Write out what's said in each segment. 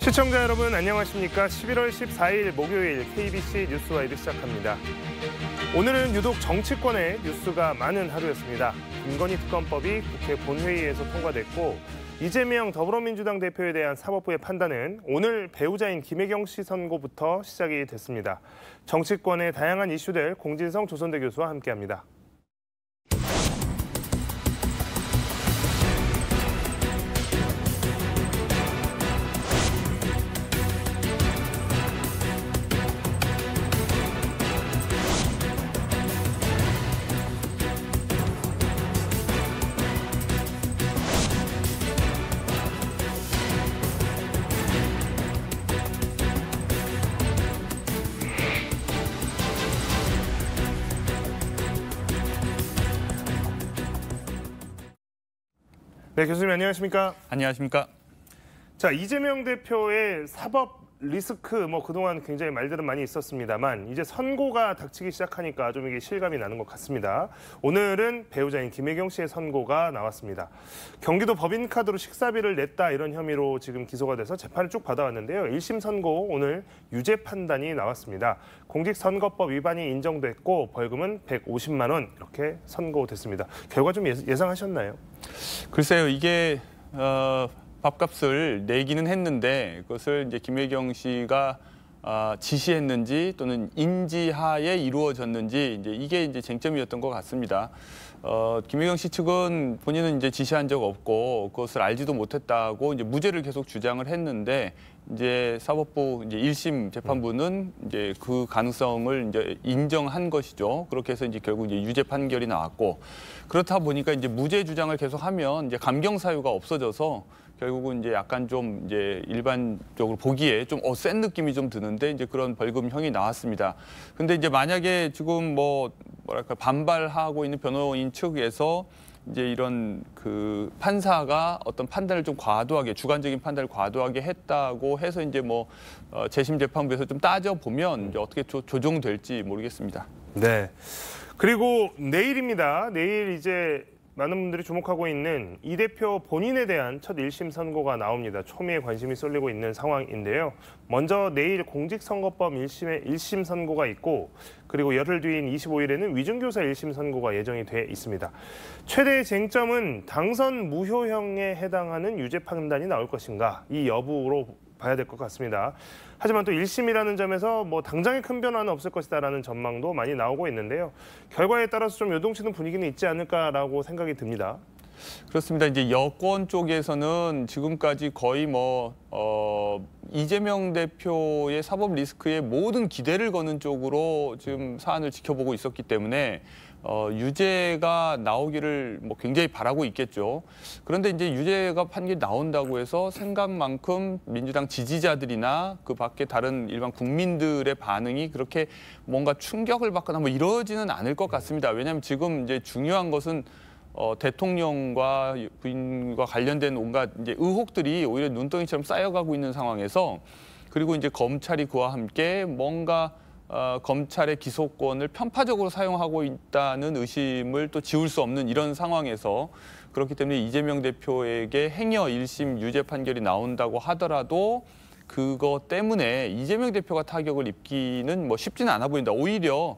시청자 여러분 안녕하십니까? 11월 14일 목요일 KBC 뉴스와이드 시작합니다. 오늘은 유독 정치권에 뉴스가 많은 하루였습니다. 김건희 특검법이 국회 본회의에서 통과됐고 이재명 더불어민주당 대표에 대한 사법부의 판단은 오늘 배우자인 김혜경 씨 선고부터 시작이 됐습니다. 정치권의 다양한 이슈들 공진성 조선대 교수와 함께합니다. 네, 교수님 안녕하십니까? 안녕하십니까? 자, 이재명 대표의 사법 리스크 그동안 굉장히 말들은 많이 있었습니다만 이제 선고가 닥치기 시작하니까 좀 이게 실감이 나는 것 같습니다. 오늘은 배우자인 김혜경 씨의 선고가 나왔습니다. 경기도 법인카드로 식사비를 냈다 이런 혐의로 지금 기소가 돼서 재판을 쭉 받아왔는데요. 1심 선고 오늘 유죄 판단이 나왔습니다. 공직선거법 위반이 인정됐고 벌금은 150만 원 이렇게 선고됐습니다. 결과 좀 예상하셨나요? 글쎄요, 이게 밥값을 내기는 했는데 그것을 이제 김혜경 씨가 지시했는지 또는 인지하에 이루어졌는지 이게 이제 쟁점이었던 것 같습니다. 김혜경 씨 측은 본인은 이제 지시한 적 없고 그것을 알지도 못했다고 이제 무죄를 계속 주장을 했는데 이제 사법부 이제 1심 재판부는 이제 그 가능성을 이제 인정한 것이죠. 그렇게 해서 이제 결국 이제 유죄 판결이 나왔고 그렇다 보니까 이제 무죄 주장을 계속하면 이제 감경 사유가 없어져서 결국은 이제 약간 좀 이제 일반적으로 보기에 좀 센 느낌이 좀 드는데 이제 그런 벌금형이 나왔습니다. 근데 이제 만약에 지금 뭐랄까 반발하고 있는 변호인 측에서 이제 이런 그 판사가 어떤 판단을 좀 과도하게 주관적인 판단을 과도하게 했다고 해서 이제 재심 재판부에서 좀 따져 보면 이제 어떻게 조정될지 모르겠습니다. 네. 그리고 내일입니다. 내일 이제 많은 분들이 주목하고 있는 이 대표 본인에 대한 첫 1심 선고가 나옵니다. 초미에 관심이 쏠리고 있는 상황인데요. 먼저 내일 공직선거법 1심 선고가 있고 그리고 열흘 뒤인 25일에는 위증교사 1심 선고가 예정이 돼 있습니다. 최대의 쟁점은 당선 무효형에 해당하는 유죄 판단이 나올 것인가 이 여부로 봐야 될 것 같습니다. 하지만 또 1심이라는 점에서 당장의 큰 변화는 없을 것이다라는 전망도 많이 나오고 있는데요. 결과에 따라서 좀 요동치는 분위기는 있지 않을까라고 생각이 듭니다. 그렇습니다. 이제 여권 쪽에서는 지금까지 거의 이재명 대표의 사법 리스크에 모든 기대를 거는 쪽으로 지금 사안을 지켜보고 있었기 때문에 유죄가 나오기를 굉장히 바라고 있겠죠. 그런데 이제 유죄가 판결이 나온다고 해서 생각만큼 민주당 지지자들이나 그 밖에 다른 일반 국민들의 반응이 그렇게 뭔가 충격을 받거나 이러지는 않을 것 같습니다. 왜냐하면 지금 이제 중요한 것은 대통령과 부인과 관련된 온갖 이제 의혹들이 오히려 눈덩이처럼 쌓여가고 있는 상황에서 그리고 이제 검찰이 그와 함께 뭔가 검찰의 기소권을 편파적으로 사용하고 있다는 의심을 또 지울 수 없는 이런 상황에서 그렇기 때문에 이재명 대표에게 행여 1심 유죄 판결이 나온다고 하더라도 그것 때문에 이재명 대표가 타격을 입기는 쉽지는 않아 보인다. 오히려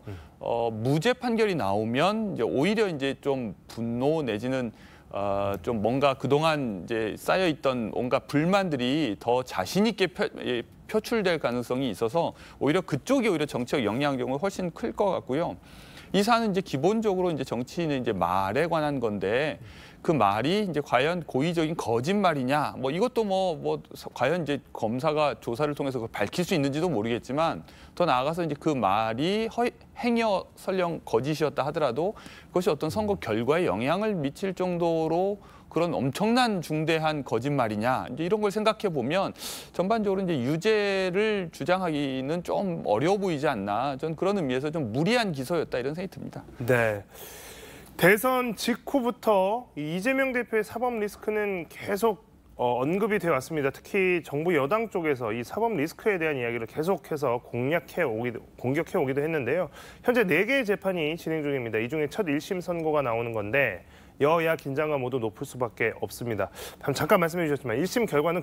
무죄 판결이 나오면 오히려 이제 좀 분노 내지는 좀 뭔가 그동안 이제 쌓여있던 온갖 불만들이 더 자신 있게 표출될 가능성이 있어서 오히려 그쪽이 오히려 정치적 영향력은 훨씬 클 것 같고요. 이 사안은 이제 기본적으로 이제 정치인의 이제 말에 관한 건데 그 말이 이제 과연 고의적인 거짓말이냐 이것도 과연 이제 검사가 조사를 통해서 그걸 밝힐 수 있는지도 모르겠지만 더 나아가서 이제 그 말이 행여 설령 거짓이었다 하더라도 그것이 어떤 선거 결과에 영향을 미칠 정도로 그런 엄청난 중대한 거짓말이냐 이제 이런 걸 생각해 보면 전반적으로 이제 유죄를 주장하기는 좀 어려워 보이지 않나. 저는 그런 의미에서 좀 무리한 기소였다 이런 생각이 듭니다. 네. 대선 직후부터 이재명 대표의 사법 리스크는 계속 언급이 되어 왔습니다. 특히 정부 여당 쪽에서 이 사법 리스크에 대한 이야기를 계속해서 공격해 오기도 했는데요. 현재 4개의 재판이 진행 중입니다. 이 중에 첫 1심 선고가 나오는 건데 여야 긴장감 모두 높을 수밖에 없습니다. 잠깐 말씀해 주셨지만 1심 결과는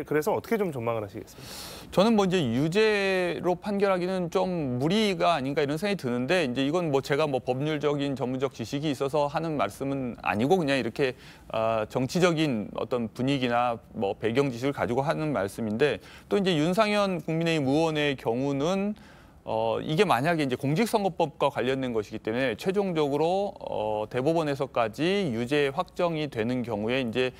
그래서 어떻게 좀 전망을 하시겠습니까? 저는 뭐 이제 유죄로 판결하기는 좀 무리가 아닌가 이런 생각이 드는데 이제 이건 뭐 제가 뭐 법률적인 전문적 지식이 있어서 하는 말씀은 아니고 그냥 이렇게 정치적인 어떤 분위기나 뭐 배경 지식을 가지고 하는 말씀인데 또 이제 윤상현 국민의힘 의원의 경우는 이게 만약에 이제 공직선거법과 관련된 것이기 때문에 최종적으로 대법원에서까지 유죄 확정이 되는 경우에 이제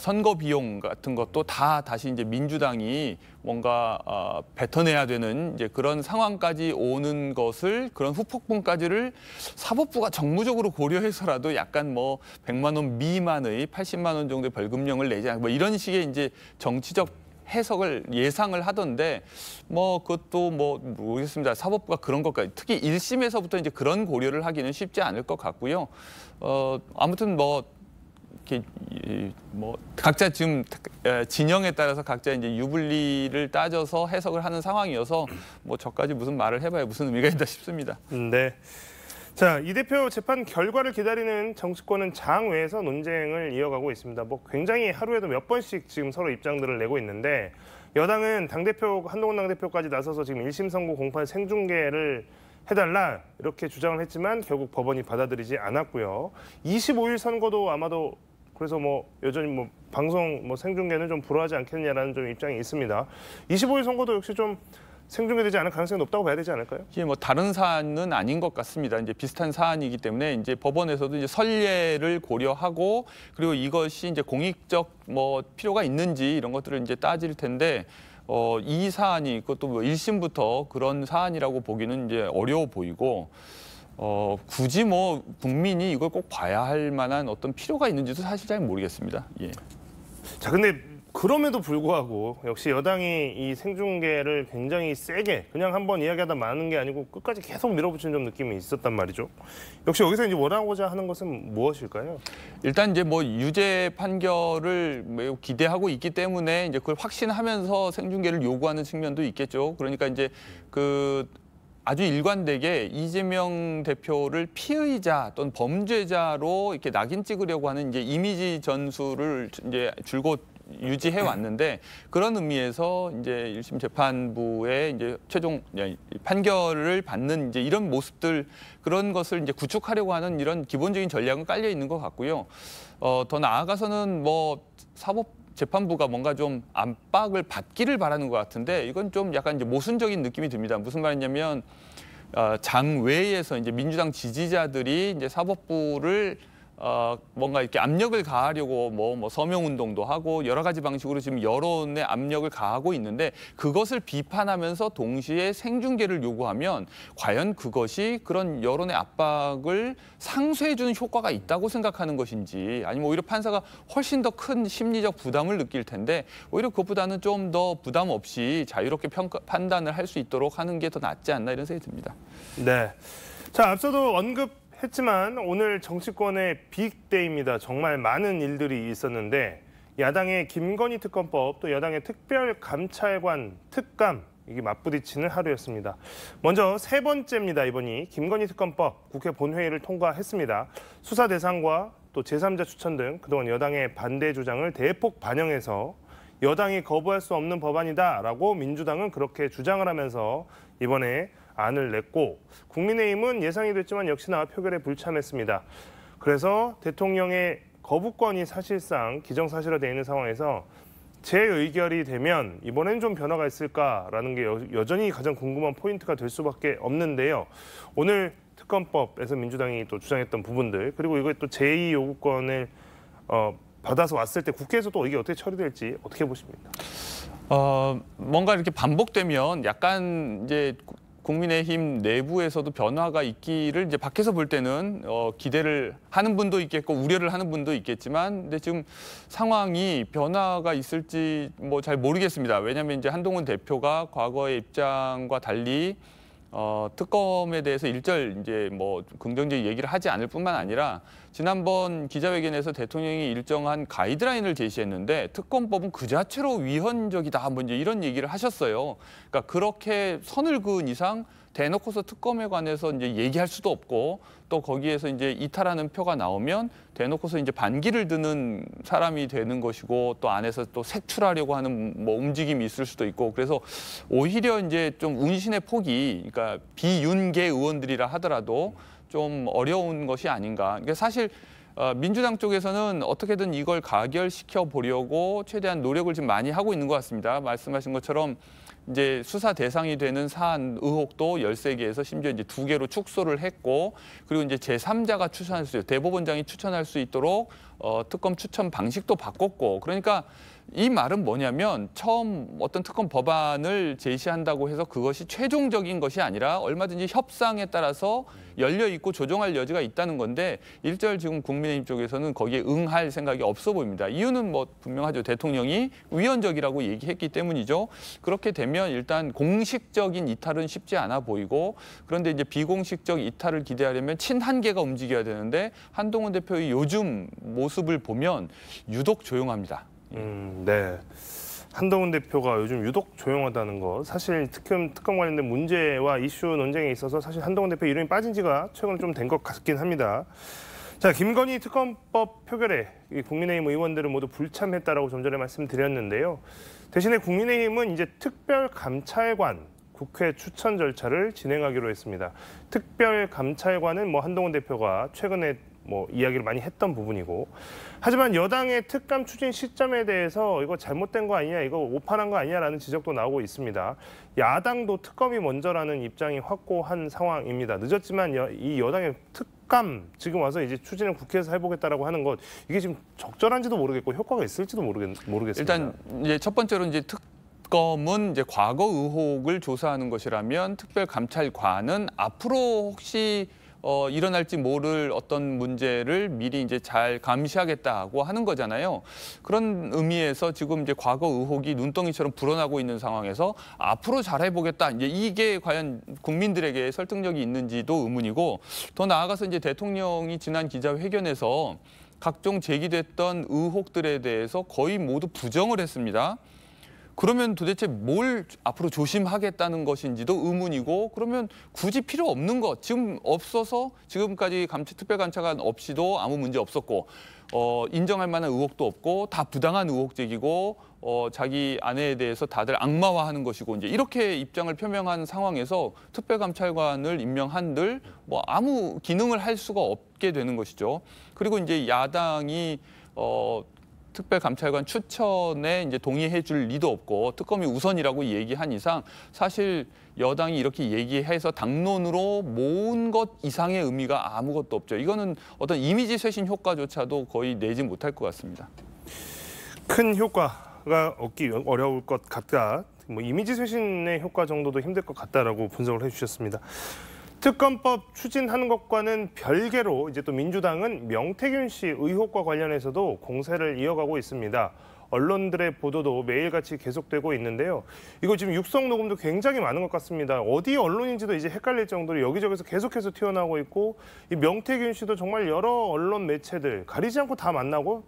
선거 비용 같은 것도 다시 이제 민주당이 뭔가 뱉어내야 되는 이제 그런 상황까지 오는 것을 그런 후폭풍까지를 사법부가 정무적으로 고려해서라도 약간 뭐 100만 원 미만의 80만 원 정도의 벌금형을 내지 않고 뭐 이런 식의 이제 정치적 해석을 예상을 하던데 뭐 그것도 뭐 모르겠습니다. 사법부가 그런 것까지 특히 1심에서부터 이제 그런 고려를 하기는 쉽지 않을 것 같고요. 아무튼 뭐 이렇게 뭐 각자 지금 진영에 따라서 각자 이제 유불리를 따져서 해석을 하는 상황이어서 뭐 저까지 무슨 말을 해봐야 무슨 의미가 있다 싶습니다. 네. 자, 이 대표 재판 결과를 기다리는 정치권은 장외에서 논쟁을 이어가고 있습니다. 뭐 굉장히 하루에도 몇 번씩 지금 서로 입장들을 내고 있는데 여당은 당대표 한동훈 당대표까지 나서서 지금 1심 선고 공판 생중계를 해달라 이렇게 주장을 했지만 결국 법원이 받아들이지 않았고요. 25일 선거도 아마도 그래서 뭐 여전히 뭐 방송 뭐 생중계는 좀 불허하지 않겠느냐라는 좀 입장이 있습니다. 25일 선거도 역시 좀 생중계되지 않을 가능성이 높다고 봐야 되지 않을까요? 이게 뭐 다른 사안은 아닌 것 같습니다. 이제 비슷한 사안이기 때문에 이제 법원에서도 이제 선례를 고려하고 그리고 이것이 이제 공익적 뭐 필요가 있는지 이런 것들을 이제 따질 텐데 이 사안이 그것도 뭐 1심부터 그런 사안이라고 보기는 이제 어려워 보이고 굳이 뭐 국민이 이걸 꼭 봐야 할 만한 어떤 필요가 있는지도 사실 잘 모르겠습니다. 예. 자, 근데 그럼에도 불구하고 역시 여당이 이 생중계를 굉장히 세게 그냥 한번 이야기하다 마는 게 아니고 끝까지 계속 밀어붙이는 좀 느낌이 있었단 말이죠. 역시 여기서 이제 원하고자 하는 것은 무엇일까요? 일단 이제 뭐 유죄 판결을 매우 기대하고 있기 때문에 이제 그걸 확신하면서 생중계를 요구하는 측면도 있겠죠. 그러니까 이제 아주 일관되게 이재명 대표를 피의자 또는 범죄자로 이렇게 낙인 찍으려고 하는 이제 이미지 전술을 이제 줄곧 유지해 왔는데 그런 의미에서 이제 1심 재판부의 이제 최종 판결을 받는 이제 이런 모습들 그런 것을 이제 구축하려고 하는 이런 기본적인 전략은 깔려 있는 것 같고요. 더 나아가서는 뭐 사법 재판부가 뭔가 좀 압박을 받기를 바라는 것 같은데 이건 좀 약간 이제 모순적인 느낌이 듭니다. 무슨 말이냐면 장외에서 이제 민주당 지지자들이 이제 사법부를 뭔가 이렇게 압력을 가하려고 뭐 서명 운동도 하고 여러 가지 방식으로 지금 여론의 압력을 가하고 있는데 그것을 비판하면서 동시에 생중계를 요구하면 과연 그것이 그런 여론의 압박을 상쇄해 주는 효과가 있다고 생각하는 것인지 아니면 오히려 판사가 훨씬 더 큰 심리적 부담을 느낄 텐데 오히려 그것보다는 좀 더 부담 없이 자유롭게 판단을 할 수 있도록 하는 게 더 낫지 않나 이런 생각이 듭니다. 네. 자, 앞서도 했지만 오늘 정치권의 빅데이입니다. 정말 많은 일들이 있었는데 야당의 김건희 특검법 또 여당의 특별감찰관 특감 이게 맞부딪히는 하루였습니다. 먼저 세 번째입니다. 이번이 김건희 특검법 국회 본회의를 통과했습니다. 수사 대상과 또 제3자 추천 등 그동안 여당의 반대 주장을 대폭 반영해서 여당이 거부할 수 없는 법안이다라고 민주당은 그렇게 주장을 하면서 이번에 안을 냈고 국민의힘은 예상이 됐지만 역시나 표결에 불참했습니다. 그래서 대통령의 거부권이 사실상 기정사실화되어 있는 상황에서 재의결이 되면 이번엔 좀 변화가 있을까라는 게 여전히 가장 궁금한 포인트가 될 수밖에 없는데요. 오늘 특검법에서 민주당이 또 주장했던 부분들 그리고 이거 또 제2 요구권을 받아서 왔을 때 국회에서 또 이게 어떻게 처리될지 어떻게 보십니까? 뭔가 이렇게 반복되면 약간 이제 국민의힘 내부에서도 변화가 있기를 이제 밖에서 볼 때는 기대를 하는 분도 있겠고 우려를 하는 분도 있겠지만 근데 지금 상황이 변화가 있을지 뭐 잘 모르겠습니다. 왜냐하면 이제 한동훈 대표가 과거의 입장과 달리 특검에 대해서 일절 이제 뭐 긍정적인 얘기를 하지 않을 뿐만 아니라 지난번 기자회견에서 대통령이 일정한 가이드라인을 제시했는데 특검법은 그 자체로 위헌적이다 뭐 이제 이런 얘기를 하셨어요. 그러니까 그렇게 선을 그은 이상 대놓고서 특검에 관해서 이제 얘기할 수도 없고 또 거기에서 이제 이탈하는 표가 나오면 대놓고서 이제 반기를 드는 사람이 되는 것이고 또 안에서 또 색출하려고 하는 뭐 움직임이 있을 수도 있고 그래서 오히려 이제 좀 운신의 폭이 그러니까 비윤계 의원들이라 하더라도 좀 어려운 것이 아닌가. 그러니까 사실 민주당 쪽에서는 어떻게든 이걸 가결시켜 보려고 최대한 노력을 좀 많이 하고 있는 것 같습니다. 말씀하신 것처럼 이제 수사 대상이 되는 사안 의혹도 13개에서 심지어 이제 2개로 축소를 했고 그리고 이제 제3자가 추천할 수 있도록 대법원장이 추천할 수 있도록 특검 추천 방식도 바꿨고 그러니까 이 말은 뭐냐면 처음 어떤 특검 법안을 제시한다고 해서 그것이 최종적인 것이 아니라 얼마든지 협상에 따라서 열려 있고 조정할 여지가 있다는 건데 일절 지금 국민의힘 쪽에서는 거기에 응할 생각이 없어 보입니다. 이유는 뭐 분명하죠. 대통령이 위헌적이라고 얘기했기 때문이죠. 그렇게 되면 일단 공식적인 이탈은 쉽지 않아 보이고 그런데 이제 비공식적 이탈을 기대하려면 친한계가 움직여야 되는데 한동훈 대표의 요즘 모습을 보면 유독 조용합니다. 네. 한동훈 대표가 요즘 유독 조용하다는 거. 사실 특검 관련된 문제와 이슈 논쟁에 있어서 사실 한동훈 대표 이름이 빠진 지가 최근 좀 된 것 같긴 합니다. 자, 김건희 특검법 표결에 국민의힘 의원들은 모두 불참했다라고 좀 전에 말씀드렸는데요. 대신에 국민의힘은 이제 특별감찰관 국회 추천 절차를 진행하기로 했습니다. 특별감찰관은 뭐 한동훈 대표가 최근에 뭐 이야기를 많이 했던 부분이고 하지만 여당의 특감 추진 시점에 대해서 이거 잘못된 거 아니냐 이거 오판한 거 아니냐라는 지적도 나오고 있습니다. 야당도 특검이 먼저라는 입장이 확고한 상황입니다. 늦었지만 이 여당의 특감 지금 와서 이제 추진을 국회에서 해보겠다라고 하는 것 이게 지금 적절한지도 모르겠고 효과가 있을지도 모르겠습니다. 일단 이제 첫 번째로 이제 특검은 이제 과거 의혹을 조사하는 것이라면 특별감찰관은 앞으로 혹시 일어날지 모를 어떤 문제를 미리 이제 잘 감시하겠다고 하는 거잖아요. 그런 의미에서 지금 이제 과거 의혹이 눈덩이처럼 불어나고 있는 상황에서 앞으로 잘 해보겠다. 이제 이게 과연 국민들에게 설득력이 있는지도 의문이고 더 나아가서 이제 대통령이 지난 기자회견에서 각종 제기됐던 의혹들에 대해서 거의 모두 부정을 했습니다. 그러면 도대체 뭘 앞으로 조심하겠다는 것인지도 의문이고 그러면 굳이 필요 없는 것 지금 없어서 지금까지 특별감찰관 없이도 아무 문제 없었고 인정할 만한 의혹도 없고 다 부당한 의혹제기고 자기 아내에 대해서 다들 악마화하는 것이고 이제 이렇게 입장을 표명한 상황에서 특별감찰관을 임명한들 뭐 아무 기능을 할 수가 없게 되는 것이죠. 그리고 이제 야당이 특별감찰관 추천에 이제 동의해줄 리도 없고 특검이 우선이라고 얘기한 이상 사실 여당이 이렇게 얘기해서 당론으로 모은 것 이상의 의미가 아무것도 없죠. 이거는 어떤 이미지 쇄신 효과조차도 거의 내지 못할 것 같습니다. 큰 효과가 얻기 어려울 것 같다. 뭐 이미지 쇄신의 효과 정도도 힘들 것 같다라고 분석을 해주셨습니다. 특검법 추진하는 것과는 별개로 이제 또 민주당은 명태균 씨 의혹과 관련해서도 공세를 이어가고 있습니다. 언론들의 보도도 매일같이 계속되고 있는데요. 이거 지금 육성 녹음도 굉장히 많은 것 같습니다. 어디 언론인지도 이제 헷갈릴 정도로 여기저기서 계속해서 튀어나오고 있고 이 명태균 씨도 정말 여러 언론 매체들 가리지 않고 다 만나고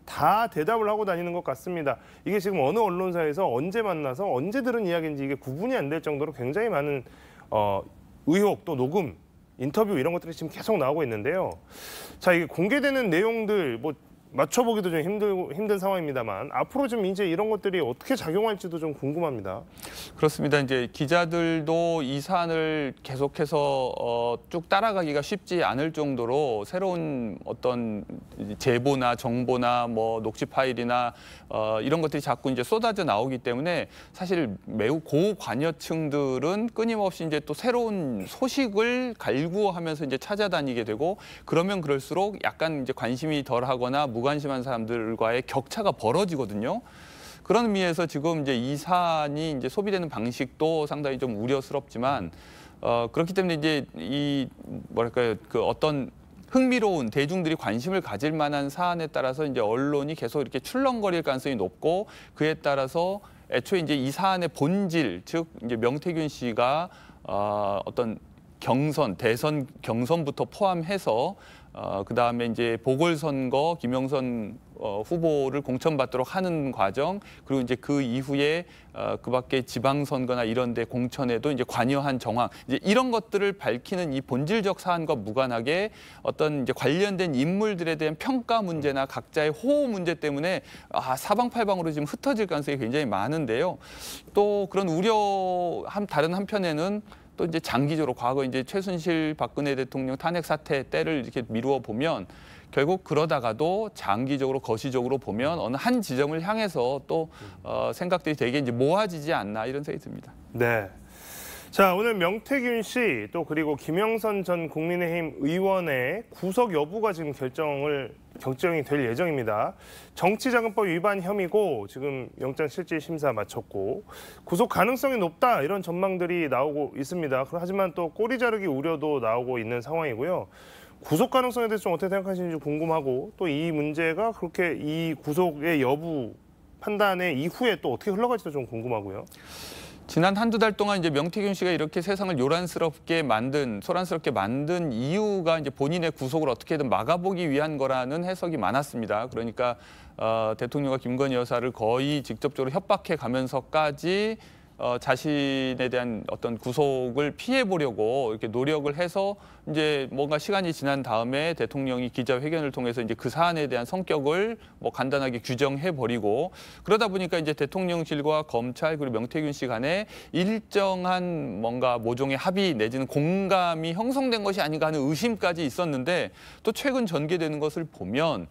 다 대답을 하고 다니는 것 같습니다. 이게 지금 어느 언론사에서 언제 만나서 언제 들은 이야기인지 이게 구분이 안 될 정도로 굉장히 많은 의혹 또 녹음, 인터뷰 이런 것들이 지금 계속 나오고 있는데요. 자, 이게 공개되는 내용들 뭐 맞춰보기도 좀 힘든 상황입니다만 앞으로 좀 이제 이런 것들이 어떻게 작용할지도 좀 궁금합니다. 그렇습니다. 이제 기자들도 이 사안을 계속해서 쭉 따라가기가 쉽지 않을 정도로 새로운 어떤 제보나 정보나 뭐 녹취 파일이나 이런 것들이 자꾸 이제 쏟아져 나오기 때문에 사실 매우 고관여층들은 끊임없이 이제 또 새로운 소식을 갈구하면서 이제 찾아다니게 되고 그러면 그럴수록 약간 이제 관심이 덜하거나 무관심한 사람들과의 격차가 벌어지거든요. 그런 의미에서 지금 이제 이 사안이 이제 소비되는 방식도 상당히 좀 우려스럽지만 그렇기 때문에 이제 이 뭐랄까요 그 어떤 흥미로운 대중들이 관심을 가질 만한 사안에 따라서 이제 언론이 계속 이렇게 출렁거릴 가능성이 높고 그에 따라서 애초에 이제 이 사안의 본질 즉 이제 명태균 씨가 어떤 대선 경선부터 포함해서 그다음에 이제 보궐선거 김영선 후보를 공천받도록 하는 과정, 그리고 이제 그 이후에 그 밖에 지방선거나 이런 데 공천에도 이제 관여한 정황, 이제 이런 것들을 밝히는 이 본질적 사안과 무관하게 어떤 이제 관련된 인물들에 대한 평가 문제나 각자의 호호 문제 때문에 사방팔방으로 지금 흩어질 가능성이 굉장히 많은데요. 또 그런 다른 한편에는 또 이제 장기적으로 과거 이제 최순실 박근혜 대통령 탄핵 사태 때를 이렇게 미루어 보면 결국 그러다가도 장기적으로 거시적으로 보면 어느 한 지점을 향해서 또 생각들이 되게 이제 모아지지 않나 이런 생각이 듭니다. 네. 자, 오늘 명태균 씨 또 그리고 김영선 전 국민의힘 의원의 구속 여부가 지금 결정이 될 예정입니다. 정치자금법 위반 혐의고 지금 영장실질심사 마쳤고 구속 가능성이 높다 이런 전망들이 나오고 있습니다. 하지만 또 꼬리 자르기 우려도 나오고 있는 상황이고요. 구속 가능성에 대해서 좀 어떻게 생각하시는지 궁금하고 또 이 문제가 그렇게 이 구속의 여부 판단의 이후에 또 어떻게 흘러갈지도 좀 궁금하고요. 지난 한두 달 동안 이제 명태균 씨가 이렇게 세상을 소란스럽게 만든 이유가 이제 본인의 구속을 어떻게든 막아보기 위한 거라는 해석이 많았습니다. 그러니까 대통령과 김건희 여사를 거의 직접적으로 협박해 가면서까지 자신에 대한 어떤 구속을 피해 보려고 이렇게 노력을 해서 이제 뭔가 시간이 지난 다음에 대통령이 기자회견을 통해서 이제 그 사안에 대한 성격을 뭐 간단하게 규정해 버리고 그러다 보니까 이제 대통령실과 검찰 그리고 명태균 씨 간에 일정한 뭔가 모종의 합의 내지는 공감이 형성된 것이 아닌가 하는 의심까지 있었는데 또 최근 전개되는 것을 보면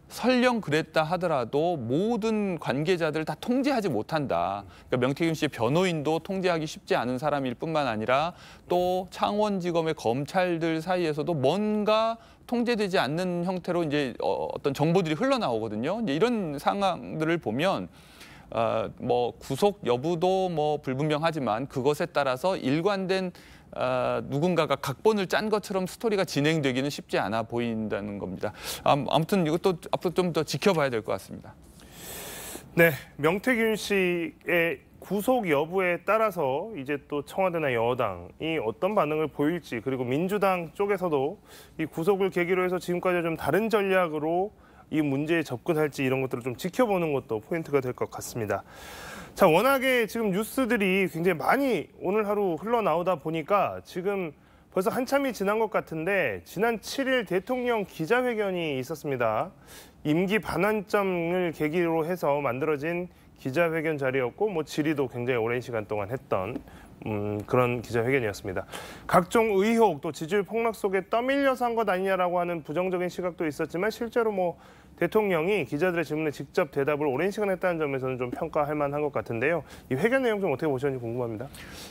설령 그랬다 하더라도 모든 관계자들을 다 통제하지 못한다. 그러니까 명태균 씨의 변호인도 통제하기 쉽지 않은 사람일 뿐만 아니라 또 창원지검의 검찰들 사이에서도 뭔가 통제되지 않는 형태로 이제 어떤 정보들이 흘러나오거든요. 이제 이런 상황들을 보면 뭐 구속 여부도 뭐 불분명하지만 그것에 따라서 일관된 누군가가 각본을 짠 것처럼 스토리가 진행되기는 쉽지 않아 보인다는 겁니다. 아무튼 이것도 앞으로 좀 더 지켜봐야 될 것 같습니다. 네, 명태균 씨의 구속 여부에 따라서 이제 또 청와대나 여당이 어떤 반응을 보일지 그리고 민주당 쪽에서도 이 구속을 계기로 해서 지금까지 좀 다른 전략으로 이 문제에 접근할지 이런 것들을 좀 지켜보는 것도 포인트가 될 것 같습니다. 자, 워낙에 지금 뉴스들이 굉장히 많이 오늘 하루 흘러나오다 보니까 지금 벌써 한참이 지난 것 같은데 지난 7일 대통령 기자회견이 있었습니다. 임기 반환점을 계기로 해서 만들어진 기자회견 자리였고 뭐 질의도 굉장히 오랜 시간 동안 했던 그런 기자회견이었습니다. 각종 의혹 또 지지율 폭락 속에 떠밀려서 한 것 아니냐라고 하는 부정적인 시각도 있었지만 실제로 뭐 대통령이 기자들의 질문에 직접 대답을 오랜 시간 했다는 점에서는 좀 평가할 만한 것 같은데요. 이 회견 내용 좀 어떻게 보셨는지 궁금합니다.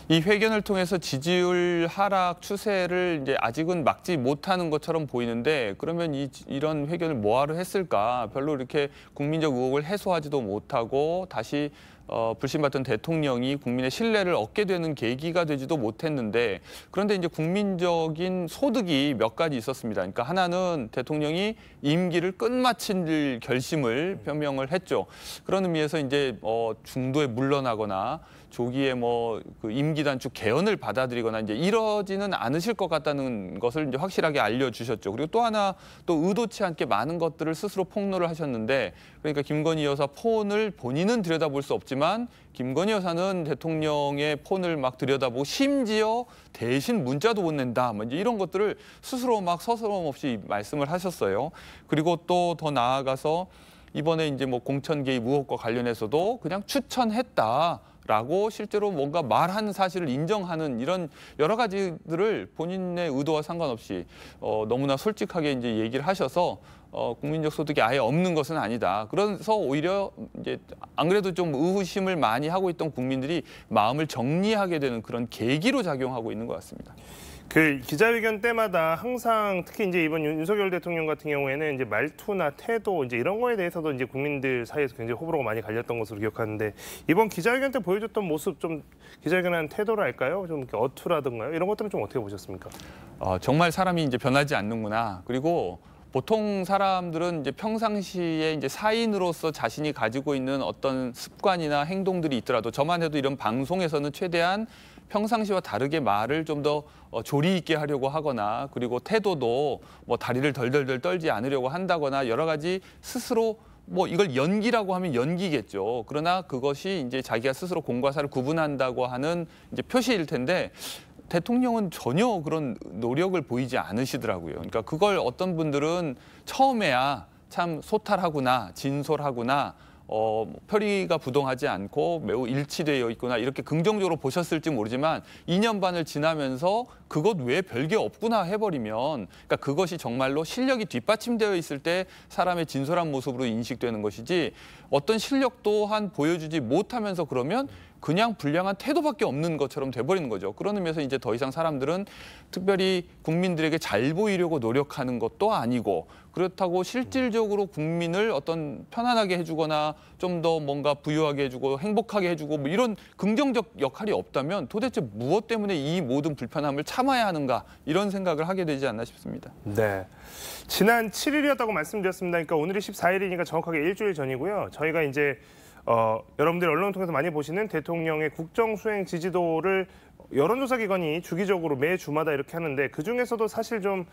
이 회견을 통해서 지지율 하락 추세를 이제 아직은 막지 못하는 것처럼 보이는데 그러면 이런 회견을 뭐하러 했을까? 별로 이렇게 국민적 의혹을 해소하지도 못하고 다시 불신받던 대통령이 국민의 신뢰를 얻게 되는 계기가 되지도 못했는데 그런데 이제 국민적인 소득이 몇 가지 있었습니다. 그러니까 하나는 대통령이 임기를 끝마칠 결심을 표명을 했죠. 그런 의미에서 이제 중도에 물러나거나 조기에 그 임기 단축 개헌을 받아들이거나 이제 이러지는 않으실 것 같다는 것을 이제 확실하게 알려주셨죠. 그리고 또 하나 또 의도치 않게 많은 것들을 스스로 폭로를 하셨는데 그러니까 김건희 여사 폰을 본인은 들여다볼 수 없지만 김건희 여사는 대통령의 폰을 막 들여다보고 심지어 대신 문자도 보낸다. 뭐 이제 이런 것들을 스스로 막 서스럼 없이 말씀을 하셨어요. 그리고 또 더 나아가서 이번에 이제 뭐 공천 개입 의혹과 관련해서도 그냥 추천했다. 라고 실제로 뭔가 말한 사실을 인정하는 이런 여러 가지들을 본인의 의도와 상관없이 너무나 솔직하게 이제 얘기를 하셔서 국민적 소득이 아예 없는 것은 아니다. 그래서 오히려 이제 안 그래도 좀 의구심을 많이 하고 있던 국민들이 마음을 정리하게 되는 그런 계기로 작용하고 있는 것 같습니다. 그 기자회견 때마다 항상 특히 이제 이번 윤석열 대통령 같은 경우에는 이제 말투나 태도 이제 이런 거에 대해서도 이제 국민들 사이에서 굉장히 호불호가 많이 갈렸던 것으로 기억하는데 이번 기자회견 때 보여줬던 모습 좀 기자회견한 태도랄까요? 좀 이렇게 어투라든가요? 이런 것들은 좀 어떻게 보셨습니까? 정말 사람이 이제 변하지 않는구나. 그리고 보통 사람들은 이제 평상시에 이제 사인으로서 자신이 가지고 있는 어떤 습관이나 행동들이 있더라도 저만 해도 이런 방송에서는 최대한 평상시와 다르게 말을 좀 더 조리 있게 하려고 하거나 그리고 태도도 뭐 다리를 덜덜덜 떨지 않으려고 한다거나 여러 가지 스스로 뭐 이걸 연기라고 하면 연기겠죠. 그러나 그것이 이제 자기가 스스로 공과 사를 구분한다고 하는 이제 표시일 텐데 대통령은 전혀 그런 노력을 보이지 않으시더라고요. 그러니까 그걸 어떤 분들은 처음에야 참 소탈하구나, 진솔하구나, 표리가 부동하지 않고 매우 일치되어 있구나 이렇게 긍정적으로 보셨을지 모르지만 2년 반을 지나면서 그것 외에 별게 없구나 해버리면 그러니까 그것이 정말로 실력이 뒷받침되어 있을 때 사람의 진솔한 모습으로 인식되는 것이지 어떤 실력 또한 보여주지 못하면서 그러면 그냥 불량한 태도밖에 없는 것처럼 돼버리는 거죠. 그런 의미에서 이제 더 이상 사람들은 특별히 국민들에게 잘 보이려고 노력하는 것도 아니고 그렇다고 실질적으로 국민을 어떤 편안하게 해주거나 좀 더 뭔가 부유하게 해주고 행복하게 해주고 뭐 이런 긍정적 역할이 없다면 도대체 무엇 때문에 이 모든 불편함을 참아야 하는가 이런 생각을 하게 되지 않나 싶습니다. 네. 지난 7일이었다고 말씀드렸습니다. 그러니까 오늘이 14일이니까 정확하게 일주일 전이고요. 저희가 이제 여러분들 언론을 통해서 많이 보시는 대통령의 국정수행 지지도를 여론조사 기관이 주기적으로 매 주마다 이렇게 하는데 그중에서도 사실 좀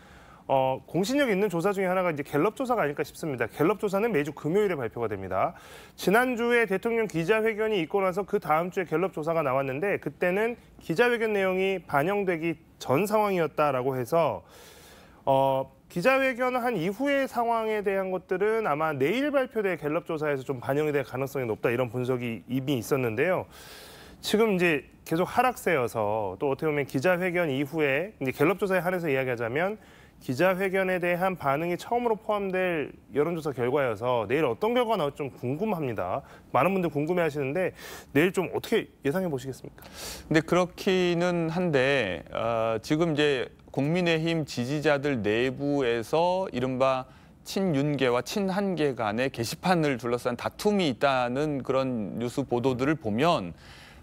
공신력 있는 조사 중에 하나가 이제 갤럽 조사가 아닐까 싶습니다. 갤럽 조사는 매주 금요일에 발표가 됩니다. 지난주에 대통령 기자회견이 있고 나서 그 다음 주에 갤럽 조사가 나왔는데 그때는 기자회견 내용이 반영되기 전 상황이었다라고 해서 기자회견을 한 이후의 상황에 대한 것들은 아마 내일 발표될 갤럽 조사에서 좀 반영이 될 가능성이 높다 이런 분석이 이미 있었는데요. 지금 이제 계속 하락세여서 또 어떻게 보면 기자회견 이후에 이제 갤럽 조사에 한해서 이야기하자면 기자회견에 대한 반응이 처음으로 포함될 여론조사 결과여서 내일 어떤 결과가 나올지 좀 궁금합니다. 많은 분들 궁금해하시는데 내일 좀 어떻게 예상해 보시겠습니까? 근데 그렇기는 한데 지금 이제 국민의힘 지지자들 내부에서 이른바 친윤계와 친한계 간의 게시판을 둘러싼 다툼이 있다는 그런 뉴스 보도들을 보면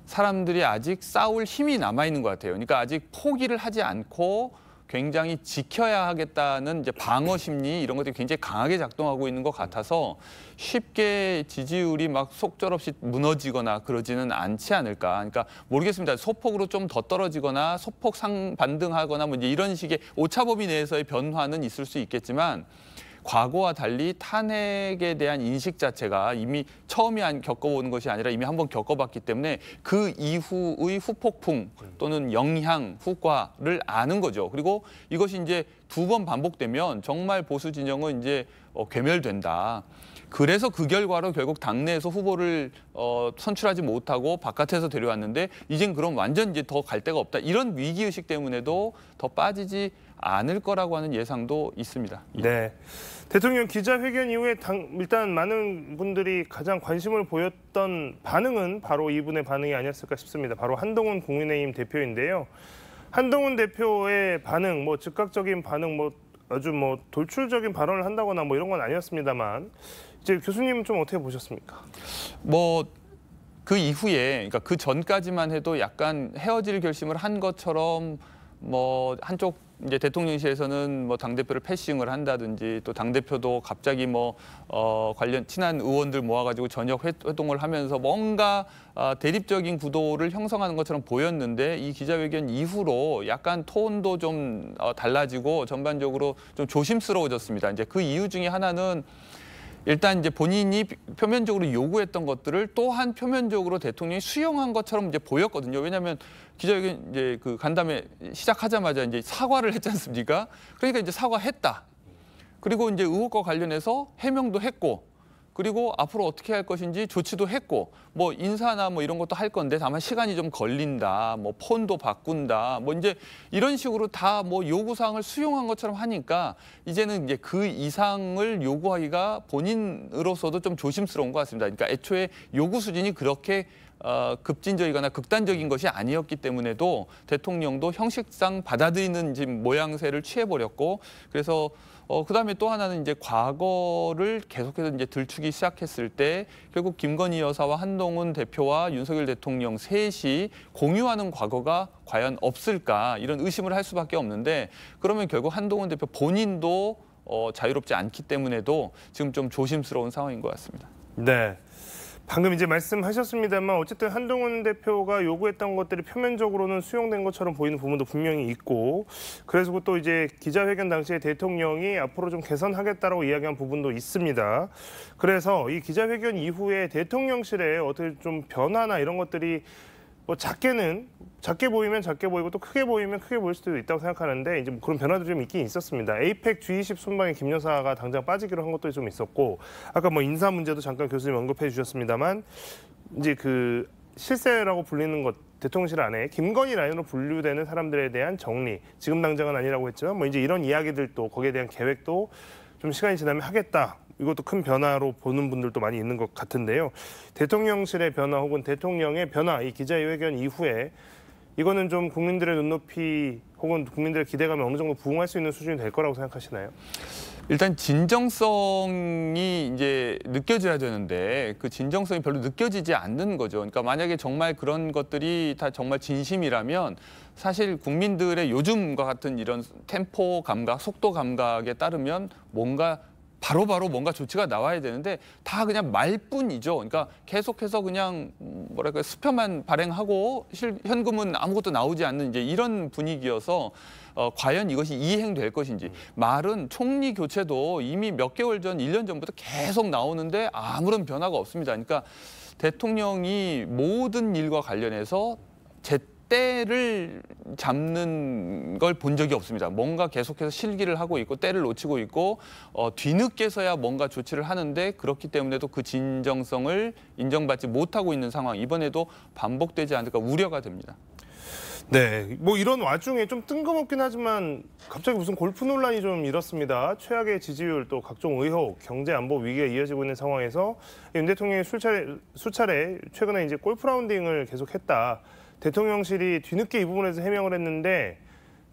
사람들이 아직 싸울 힘이 남아있는 것 같아요. 그러니까 아직 포기를 하지 않고 굉장히 지켜야 하겠다는 이제 방어 심리 이런 것들이 굉장히 강하게 작동하고 있는 것 같아서 쉽게 지지율이 막 속절없이 무너지거나 그러지는 않지 않을까. 그러니까 모르겠습니다. 소폭으로 좀 더 떨어지거나 소폭 반등하거나 뭐 이제 이런 식의 오차범위 내에서의 변화는 있을 수 있겠지만 과거와 달리 탄핵에 대한 인식 자체가 이미 처음이 겪어보는 것이 아니라 이미 한번 겪어봤기 때문에 그 이후의 후폭풍 또는 영향, 후과를 아는 거죠. 그리고 이것이 이제 2번 반복되면 정말 보수 진영은 이제 괴멸된다. 그래서 그 결과로 결국 당내에서 후보를 선출하지 못하고 바깥에서 데려왔는데 이젠 그럼 완전 이제 더 갈 데가 없다. 이런 위기의식 때문에도 더 빠지지 않을 거라고 하는 예상도 있습니다. 네. 대통령 기자회견 이후에 일단 많은 분들이 가장 관심을 보였던 반응은 바로 이분의 반응이 아니었을까 싶습니다. 바로 한동훈 국민의힘 대표인데요. 한동훈 대표의 반응, 뭐 즉각적인 반응, 뭐 아주 뭐 돌출적인 발언을 한다거나 뭐 이런 건 아니었습니다만 이제 교수님은 좀 어떻게 보셨습니까? 뭐 그 이후에, 그러니까 그 전까지만 해도 약간 헤어질 결심을 한 것처럼 뭐 한쪽 이제 대통령실에서는 뭐 당대표를 패싱을 한다든지 또 당대표도 갑자기 뭐 관련 친한 의원들 모아가지고 저녁 회동을 하면서 뭔가 대립적인 구도를 형성하는 것처럼 보였는데 이 기자회견 이후로 약간 톤도 좀 달라지고 전반적으로 좀 조심스러워졌습니다. 이제 그 이유 중에 하나는 일단 이제 본인이 표면적으로 요구했던 것들을 또한 표면적으로 대통령이 수용한 것처럼 이제 보였거든요. 왜냐하면 기자회견 이제 그 간담회 시작하자마자 이제 사과를 했지 않습니까? 그러니까 이제 사과했다. 그리고 이제 의혹과 관련해서 해명도 했고, 그리고 앞으로 어떻게 할 것인지 조치도 했고, 뭐 인사나 뭐 이런 것도 할 건데 다만 시간이 좀 걸린다, 뭐 폰도 바꾼다, 뭐 이제 이런 식으로 다 뭐 요구사항을 수용한 것처럼 하니까 이제는 이제 그 이상을 요구하기가 본인으로서도 좀 조심스러운 것 같습니다. 그러니까 애초에 요구 수준이 그렇게 급진적이거나 극단적인 것이 아니었기 때문에도 대통령도 형식상 받아들이는 지금 모양새를 취해버렸고, 그래서 그다음에 또 하나는 이제 과거를 계속해서 이제 들추기 시작했을 때 결국 김건희 여사와 한동훈 대표와 윤석열 대통령 셋이 공유하는 과거가 과연 없을까 이런 의심을 할 수밖에 없는데, 그러면 결국 한동훈 대표 본인도 자유롭지 않기 때문에도 지금 좀 조심스러운 상황인 것 같습니다. 네. 방금 이제 말씀하셨습니다만 어쨌든 한동훈 대표가 요구했던 것들이 표면적으로는 수용된 것처럼 보이는 부분도 분명히 있고 그래서 또 이제 기자회견 당시에 대통령이 앞으로 좀 개선하겠다라고 이야기한 부분도 있습니다. 그래서 이 기자회견 이후에 대통령실에 어떻게 좀 변화나 이런 것들이 뭐 작게 보이면 작게 보이고 또 크게 보이면 크게 보일 수도 있다고 생각하는데 이제 뭐 그런 변화도 좀 있긴 있었습니다. 에이펙 G20 순방에 김 여사가 당장 빠지기로 한 것도 좀 있었고 아까 뭐 인사 문제도 잠깐 교수님 언급해 주셨습니다만 이제 그 실세라고 불리는 것 대통령실 안에 김건희 라인으로 분류되는 사람들에 대한 정리 지금 당장은 아니라고 했지만 뭐 이제 이런 이야기들도 거기에 대한 계획도 좀 시간이 지나면 하겠다. 이것도 큰 변화로 보는 분들도 많이 있는 것 같은데요. 대통령실의 변화 혹은 대통령의 변화, 이 기자회견 이후에 이거는 좀 국민들의 눈높이 혹은 국민들의 기대감에 어느 정도 부응할 수 있는 수준이 될 거라고 생각하시나요? 일단 진정성이 이제 느껴져야 되는데 그 진정성이 별로 느껴지지 않는 거죠. 그러니까 만약에 정말 그런 것들이 다 정말 진심이라면 사실 국민들의 요즘과 같은 이런 템포 감각, 속도 감각에 따르면 뭔가 바로바로 뭔가 조치가 나와야 되는데 다 그냥 말뿐이죠. 그러니까 계속해서 그냥 뭐랄까 수표만 발행하고 현금은 아무것도 나오지 않는 이제 이런 분위기여서 과연 이것이 이행될 것인지. 말은 총리 교체도 이미 몇 개월 전, 1년 전부터 계속 나오는데 아무런 변화가 없습니다. 그러니까 대통령이 모든 일과 관련해서 때를 잡는 걸 본 적이 없습니다. 뭔가 계속해서 실기를 하고 있고 때를 놓치고 있고 뒤늦게서야 뭔가 조치를 하는데 그렇기 때문에도 그 진정성을 인정받지 못하고 있는 상황 이번에도 반복되지 않을까 우려가 됩니다. 네, 뭐 이런 와중에 좀 뜬금없긴 하지만 갑자기 무슨 골프 논란이 좀 일었습니다. 최악의 지지율 또 각종 의혹, 경제 안보 위기가 이어지고 있는 상황에서 윤 대통령이 수차례 최근에 이제 골프 라운딩을 계속했다. 대통령실이 뒤늦게 이 부분에서 해명을 했는데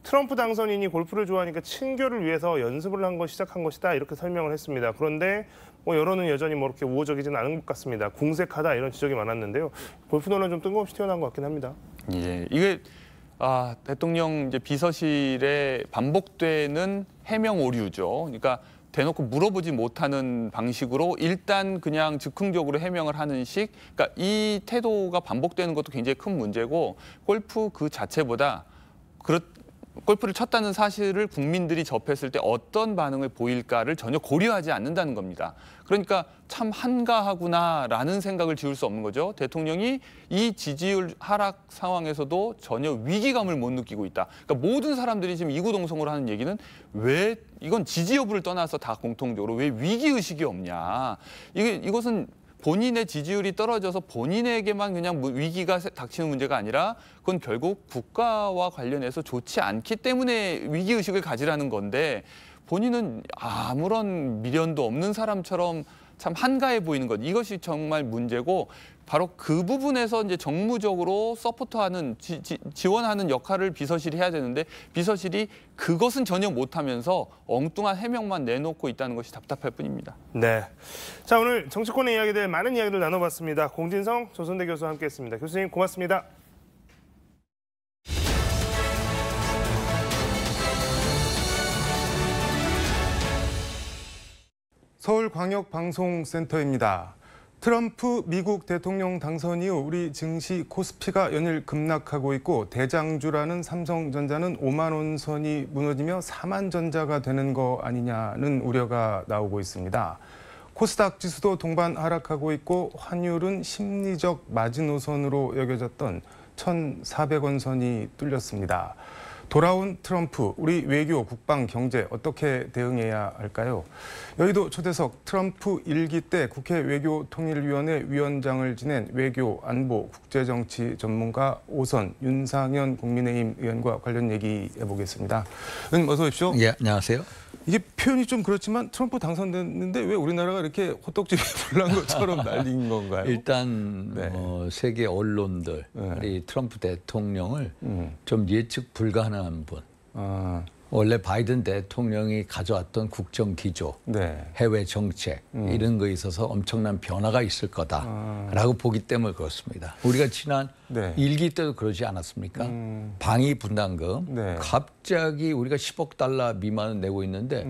트럼프 당선인이 골프를 좋아하니까 친교를 위해서 연습을 한 거 시작한 것이다 이렇게 설명을 했습니다. 그런데 뭐 여론은 여전히 뭐 이렇게 우호적이지는 않은 것 같습니다. 궁색하다 이런 지적이 많았는데요. 골프 논란 좀 뜬금없이 튀어나온 것 같긴 합니다. 예, 이게 대통령 이제 비서실에 반복되는 해명 오류죠. 그러니까 대놓고 물어보지 못하는 방식으로 일단 그냥 즉흥적으로 해명을 하는 식. 그러니까 이 태도가 반복되는 것도 굉장히 큰 문제고 골프 그 자체보다 골프를 쳤다는 사실을 국민들이 접했을 때 어떤 반응을 보일까를 전혀 고려하지 않는다는 겁니다. 그러니까 참 한가하구나라는 생각을 지울 수 없는 거죠. 대통령이 이 지지율 하락 상황에서도 전혀 위기감을 못 느끼고 있다. 그러니까 모든 사람들이 지금 이구동성으로 하는 얘기는 왜 이건 지지 여부를 떠나서 다 공통적으로 왜 위기의식이 없냐. 이것은 본인의 지지율이 떨어져서 본인에게만 그냥 위기가 닥치는 문제가 아니라 그건 결국 국가와 관련해서 좋지 않기 때문에 위기의식을 가지라는 건데 본인은 아무런 미련도 없는 사람처럼 참 한가해 보이는 것. 이것이 정말 문제고 바로 그 부분에서 이제 정무적으로 서포트하는 지원하는 역할을 비서실이 해야 되는데 비서실이 그것은 전혀 못하면서 엉뚱한 해명만 내놓고 있다는 것이 답답할 뿐입니다. 네, 자 오늘 정치권의 이야기들 많은 이야기를 나눠봤습니다. 공진성 조선대 교수와 함께했습니다. 교수님 고맙습니다. 서울광역방송센터입니다. 트럼프 미국 대통령 당선 이후 우리 증시 코스피가 연일 급락하고 있고 대장주라는 삼성전자는 5만 원 선이 무너지며 4만 전자가 되는 거 아니냐는 우려가 나오고 있습니다. 코스닥 지수도 동반 하락하고 있고 환율은 심리적 마지노선으로 여겨졌던 1,400원 선이 뚫렸습니다. 돌아온 트럼프, 우리 외교, 국방, 경제 어떻게 대응해야 할까요? 여의도 초대석 트럼프 1기 때 국회 외교통일위원회 위원장을 지낸 외교, 안보, 국제정치 전문가 오선 윤상현 국민의힘 의원과 관련 얘기 해보겠습니다. 의원님 어서 오십시오. 예, 안녕하세요. 이게 표현이 좀 그렇지만 트럼프 당선됐는데 왜 우리나라가 이렇게 호떡집이 불난 것처럼 날린 건가요? 일단 네. 세계 언론들이 네. 트럼프 대통령을 좀 예측 불가능한 분. 원래 바이든 대통령이 가져왔던 국정 기조, 네. 해외 정책 이런 거에 있어서 엄청난 변화가 있을 거다라고 보기 때문에 그렇습니다. 우리가 지난 네. 1기 때도 그러지 않았습니까? 방위 분담금 네. 갑자기 우리가 10억 달러 미만을 내고 있는데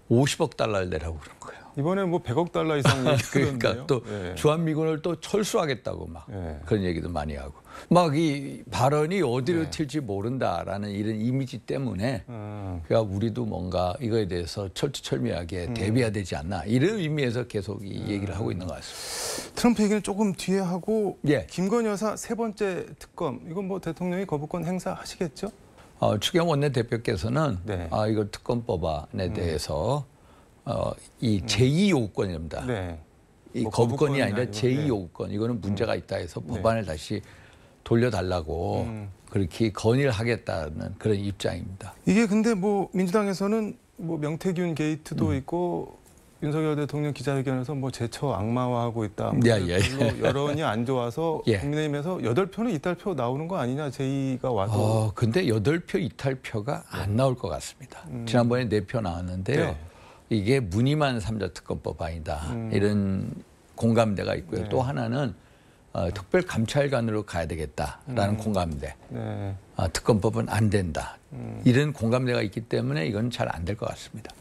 50억 달러를 내라고 그런 거예요. 이번에 뭐 100억 달러 이상 얘기하던데요. 그러니까 또 네. 주한미군을 또 철수하겠다고 막 네. 그런 얘기도 많이 하고 막 이 발언이 어디로 네. 튈지 모른다라는 이런 이미지 때문에 그러니까 우리도 뭔가 이거에 대해서 철두철미하게 대비해야 되지 않나 이런 의미에서 계속 이 얘기를 하고 있는 것 같습니다. 트럼프 얘기는 조금 뒤에 하고 예. 김건희 여사 세 번째 특검 이건 뭐 대통령이 거부권 행사하시겠죠? 추경 원내대표께서는 네. 이거 특검법안에 대해서 이 제2요구권입니다. 네. 이 뭐 거부권이 거부권이 아니라 아니고, 제2요구권 이거는 문제가 있다 해서 법안을 다시 돌려달라고 그렇게 건의를 하겠다는 그런 입장입니다. 이게 근데 뭐 민주당에서는 뭐 명태균 게이트도 있고 윤석열 대통령 기자회견에서 뭐 제처 악마화하고 있다. 뭐 예. 별로 여론이 안 좋아서 예. 국민의힘에서 8표는 이탈표 나오는 거 아니냐 제의가 와도. 근데 8표 이탈표가 안 나올 것 같습니다. 지난번에 4표 나왔는데요. 네. 이게 무늬만 3자 특검법안이다. 이런 공감대가 있고요. 네. 또 하나는 특별감찰관으로 가야 되겠다라는 공감대. 네. 특검법은 안 된다. 이런 공감대가 있기 때문에 이건 잘 안 될 것 같습니다.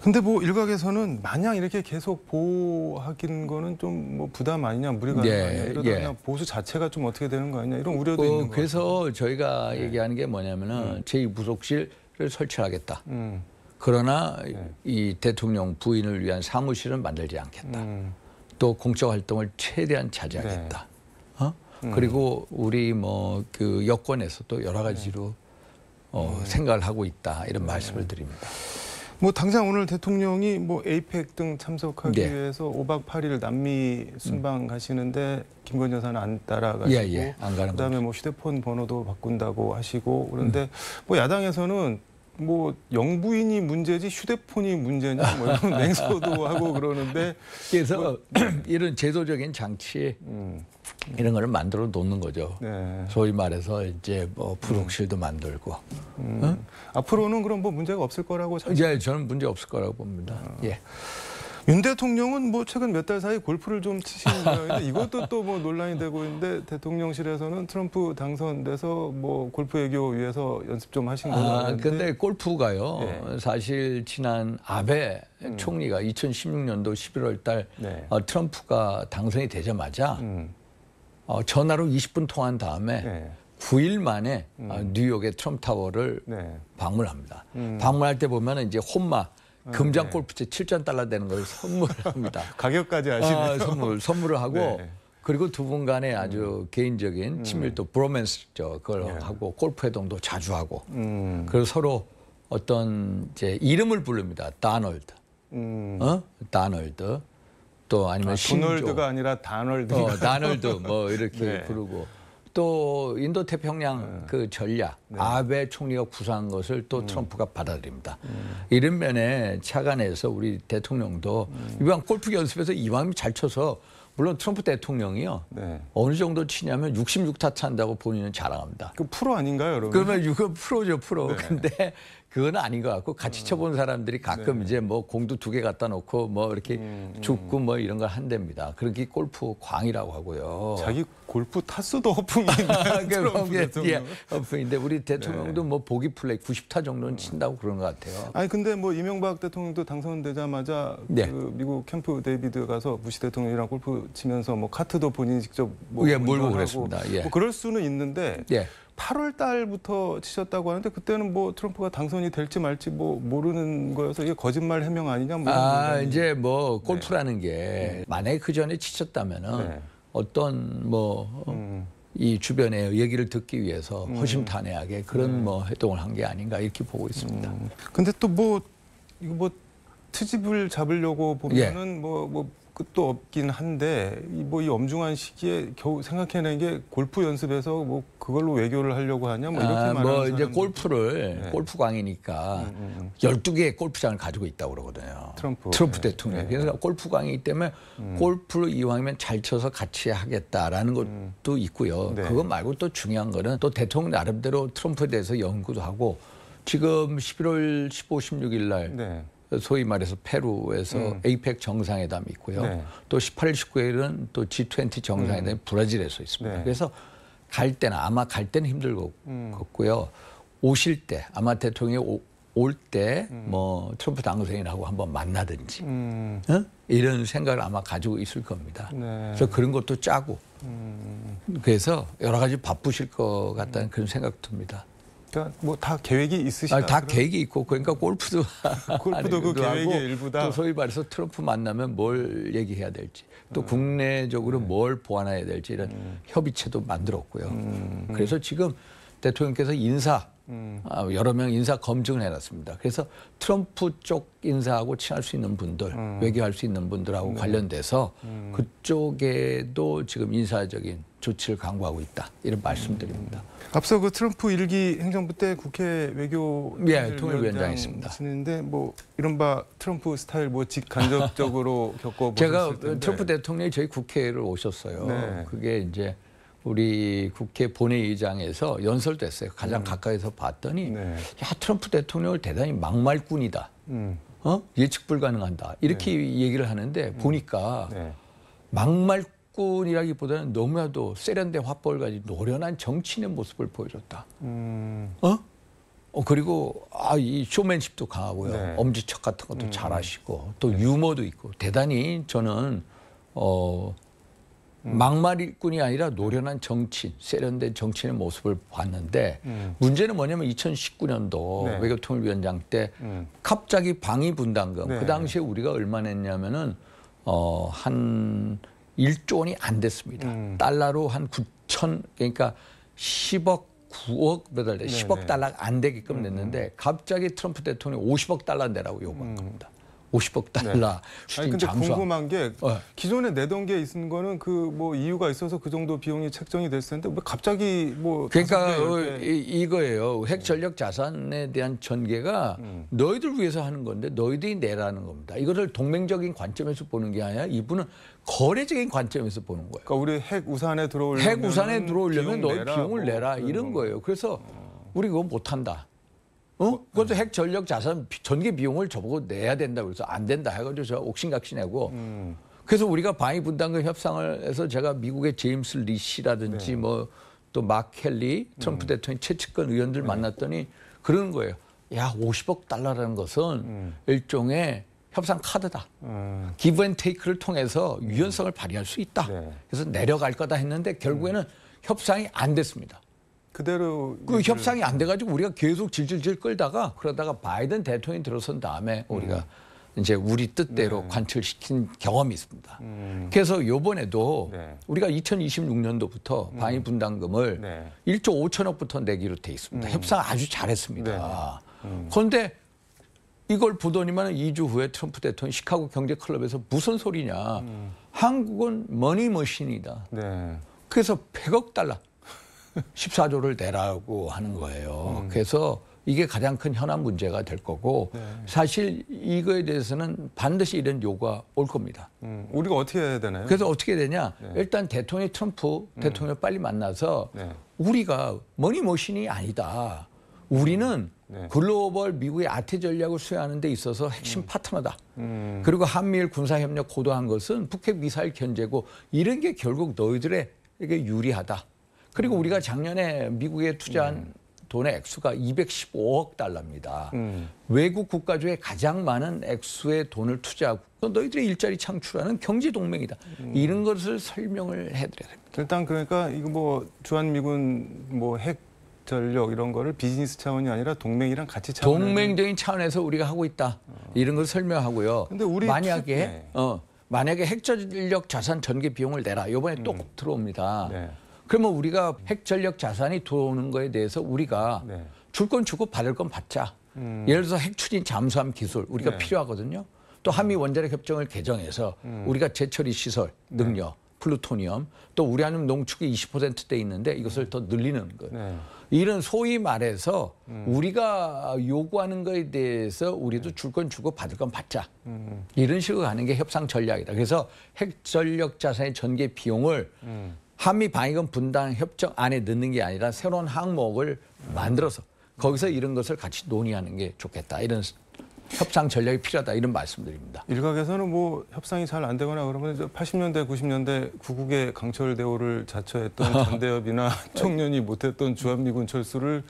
근데 뭐 일각에서는 마냥 이렇게 계속 보호하기는 거는 좀 뭐 부담 아니냐 무리가 예, 아니냐 이러다 예. 그냥 보수 자체가 좀 어떻게 되는 거 아니냐 이런 우려도 있는 거예요. 그래서 저희가 얘기하는 게 뭐냐면은 제2부속실을 설치하겠다. 음. 그러나 이 대통령 부인을 위한 사무실은 만들지 않겠다. 또 공적 활동을 최대한 자제하겠다. 그리고 우리 뭐 그 여권에서 또 여러 가지로 생각을 하고 있다 이런 말씀을 드립니다. 뭐 당장 오늘 대통령이 뭐 에이펙 등 참석하기 네. 위해서 5박 8일 남미 순방 가시는데 김건희 여사는 안 따라가시고 예, 안 가는 그다음에 거죠. 뭐 휴대폰 번호도 바꾼다고 하시고 그런데 뭐 야당에서는 뭐 영부인이 문제지 휴대폰이 문제냐 뭐 이런 맹서도 하고 그러는데 그래서 이런 제도적인 장치 이런 거를 만들어 놓는 거죠. 네. 소위 말해서 이제 뭐 부속실도 만들고. 앞으로는 그럼 뭐 문제가 없을 거라고 이제 저는 문제 없을 거라고 봅니다. 예. 윤 대통령은 뭐 최근 몇 달 사이 골프를 좀 치시는 모양인데 이것도 또 뭐 논란이 되고 있는데 대통령실에서는 트럼프 당선돼서 뭐 골프 외교 위해서 연습 좀 하신 거라고 하는데 근데 골프가요. 예. 사실 지난 아베 총리가 2016년도 11월 달 네. 트럼프가 당선이 되자마자 전화로 20분 통화한 다음에 네. 9일 만에 뉴욕의 트럼프 타워를 네. 방문합니다. 방문할 때 보면 이제 홈마 금장 골프채 7천 달러 되는 걸 선물을 합니다. 가격까지 아시네요. 선물을 하고 네. 그리고 두 분 간에 아주 개인적인 친밀도 브로맨스죠. 그걸 하고 골프 회동도 자주 하고 그리고 서로 어떤 이제 이름을 부릅니다. 다널드, 다널드 또 아니면 신조, 도널드가 아니라 다널드. 다널드 뭐 이렇게 네. 부르고 또 인도 태평양 그 전략 아베 총리가 구사한 것을 또 트럼프가 받아들입니다. 이런 면에 착안해서 우리 대통령도 이번 골프 연습에서 이왕이면 잘 쳐서 물론 트럼프 대통령이요 네. 어느 정도 치냐면 66타 찬다고 본인은 자랑합니다. 그 프로 아닌가요, 여러분? 그러면 이거 프로죠, 프로. 네. 근데 그건 아닌 것 같고 같이 쳐본 사람들이 가끔 이제 뭐 공도 2개 갖다 놓고 뭐 이렇게 죽고 뭐 이런 걸 한답니다. 그렇게 골프 광이라고 하고요. 자기 골프 타수도 허풍인가요? 트럼프 대통령. 근데 우리 대통령도 뭐 보기 플레이 90타 정도는 친다고 그런 것 같아요. 아니 근데 뭐 이명박 대통령도 당선되자마자 네. 그 미국 캠프 데이비드 가서 부시 대통령이랑 골프 치면서 뭐 카트도 본인이 직접 뭐 예, 몰고 운전하고 그랬습니다. 예. 뭐 그럴 수는 있는데 예. 8월 달부터 치셨다고 하는데 그때는 뭐 트럼프가 당선이 될지 말지 뭐 모르는 거여서 이게 거짓말 해명 아니냐 뭐 이런 논란이. 이제 뭐 골프라는 게 만약에 그 전에 치셨다면은 네. 어떤 뭐 이 주변의 얘기를 듣기 위해서 허심탄회하게 그런 뭐 활동을 한 게 아닌가 이렇게 보고 있습니다. 근데 또 뭐 이거 뭐 트집을 잡으려고 보면은 뭐 끝도 없긴 한데 뭐 이 엄중한 시기에 겨우 생각해낸 게 골프 연습에서 뭐 그걸로 외교를 하려고 하냐 뭐 이렇게 말하는 뭐 이제 사람들도 골프를 네. 골프광이니까 12개의 골프장을 가지고 있다고 그러거든요. 트럼프. 대통령이. 네. 그래서 골프광이기 때문에 골프를 이왕이면 잘 쳐서 같이 하겠다라는 것도 있고요. 네. 그거 말고 또 중요한 거는 또 대통령 나름대로 트럼프에 대해서 연구도 하고 지금 11월 15, 16일 날 네. 소위 말해서 페루에서 에이펙 정상회담이 있고요. 네. 또 18일, 19일은 또 G20 정상회담이 브라질에서 있습니다. 네. 그래서 아마 갈 때는 힘들 것 같고요. 오실 때 아마 대통령이 올 때 뭐 트럼프 당선인하고 한번 만나든지 어? 이런 생각을 아마 가지고 있을 겁니다. 네. 그래서 그런 것도 짜고 그래서 여러 가지 바쁘실 것 같다는 그런 생각 듭니다. 그러니까 뭐 다 계획이 있으시다. 다 계획이 있고 그러니까 골프도 골프도 그 계획의 일부다. 또 소위 말해서 트럼프 만나면 뭘 얘기해야 될지 또 국내적으로 뭘 보완해야 될지 이런 협의체도 만들었고요. 그래서 지금 대통령께서 여러 명 인사 검증을 해놨습니다. 그래서 트럼프 쪽 인사하고 친할 수 있는 분들, 외교할 수 있는 분들하고 관련돼서 그쪽에도 지금 인사적인 조치를 강구하고 있다. 이런 말씀드립니다. 앞서 그 트럼프 1기 행정부 때 국회 외교 통일위원장이었습니다. 하시는데 뭐 이른바 트럼프 스타일 뭐 직간접적으로 겪어보셨을 제가 텐데. 트럼프 대통령이 저희 국회를 오셨어요. 네. 그게 이제 우리 국회 본회의장에서 연설됐어요. 가장 가까이서 봤더니 네. 야 트럼프 대통령을 대단히 막말꾼이다. 예측 불가능한다. 이렇게 얘기를 하는데 보니까 네. 막말꾼이라기보다는 너무나도 세련된 화법을 가지고 노련한 정치인의 모습을 보여줬다. 그리고 이 쇼맨십도 강하고요. 네. 엄지척 같은 것도 잘하시고 또 유머도 있고 대단히 저는 막말꾼이 아니라 노련한 정치인, 세련된 정치인의 모습을 봤는데 문제는 뭐냐면 2019년도 네. 외교통일위원장 때 갑자기 방위 분담금 네. 그 당시에 우리가 얼마 냈냐면은 한 1조 원이 안 됐습니다. 달러로 한 9천 그러니까 10억 9억 몇 달, 10억 달러가 안 되게끔 냈는데 갑자기 트럼프 대통령이 50억 달러 내라고 요구한 겁니다. 50억 달러 아니 추진 근데 잠수함. 궁금한 게 기존에 내던 게 있는 거는 그 뭐 이유가 있어서 그 정도 비용이 책정이 됐을 텐데 왜 갑자기 뭐 그러니까 5배 이렇게. 이거예요. 핵 전력 자산에 대한 전개가 너희들 위해서 하는 건데 너희들이 내라는 겁니다. 이거를 동맹적인 관점에서 보는 게 아니라 이분은 거래적인 관점에서 보는 거예요. 그러니까 우리 핵 우산에 들어오려면 핵 우산에 들어오려면 너희 비용을 뭐 내라 그런 이런 건가. 거예요. 그래서 우리 그거 못 한다. 그것도 핵 전력 자산 전개 비용을 저보고 내야 된다 그래서 안 된다 해가지고 저 옥신각신하고 그래서 우리가 방위 분담금 협상을 해서 제가 미국의 제임스 리시라든지 뭐 또 막 켈리 트럼프 대통령 최측근 의원들 만났더니 그러는 거예요. 야 50억 달러라는 것은 일종의 협상 카드다. 기브 앤 테이크를 통해서 유연성을 발휘할 수 있다. 네. 그래서 내려갈 거다 했는데 결국에는 협상이 안 됐습니다. 그대로 그 협상이 안 돼가지고 우리가 계속 질질질 끌다가 그러다가 바이든 대통령이 들어선 다음에 우리가 이제 우리 뜻대로 관철시킨 경험이 있습니다. 그래서 이번에도 우리가 2026년도부터 방위 분담금을 1조 5천억부터 내기로 돼 있습니다. 협상 아주 잘했습니다. 그런데 이걸 보더니만 2주 후에 트럼프 대통령이 시카고 경제클럽에서 무슨 소리냐. 한국은 머니머신이다. 그래서 100억 달러. 14조를 내라고 하는 거예요. 그래서 이게 가장 큰 현안 문제가 될 거고 사실 이거에 대해서는 반드시 이런 요구가 올 겁니다. 우리가 어떻게 해야 되나요? 그래서 어떻게 되냐. 일단 대통령이 트럼프 대통령을 빨리 만나서 우리가 머니머신이 아니다. 우리는 글로벌 미국의 아태 전략을 수행하는 데 있어서 핵심 파트너다. 그리고 한미일 군사협력 고도한 것은 북핵 미사일 견제고 이런 게 결국 너희들에게 유리하다. 그리고 우리가 작년에 미국에 투자한 돈의 액수가 215억 달러입니다. 외국 국가 중에 가장 많은 액수의 돈을 투자하고 너희들의 일자리 창출하는 경제 동맹이다. 이런 것을 설명을 해드려야 됩니다. 일단 그러니까 이거 뭐 주한미군 뭐 핵 전력 이런 거를 비즈니스 차원이 아니라 동맹이랑 같이 동맹적인 차원에서 우리가 하고 있다. 이런 걸 설명하고요. 근데 우리 만약에 핵 전력 자산 전개 비용을 내라. 이번에 또 들어옵니다. 그러면 우리가 핵 전력 자산이 들어오는 거에 대해서 우리가 줄 건 주고 받을 건 받자. 예를 들어서 핵 추진 잠수함 기술 우리가 필요하거든요. 또 한미 원자력 협정을 개정해서 우리가 재처리 시설 능력, 플루토늄 또 우라늄 농축이 20%대 있는데 이것을 더 늘리는 거예요. 이런 소위 말해서 우리가 요구하는 거에 대해서 우리도 줄 건 주고 받을 건 받자. 이런 식으로 가는 게 협상 전략이다. 그래서 핵 전력 자산의 전개 비용을 한미 방위금 분담 협정 안에 넣는 게 아니라 새로운 항목을 만들어서 거기서 이런 것을 같이 논의하는 게 좋겠다. 이런 협상 전략이 필요하다. 이런 말씀드립니다. 일각에서는 뭐 협상이 잘 안 되거나 그러면 80년대, 90년대 구국의 강철 대오를 자처했던 전대협이나 청년이 못했던 주한미군 철수를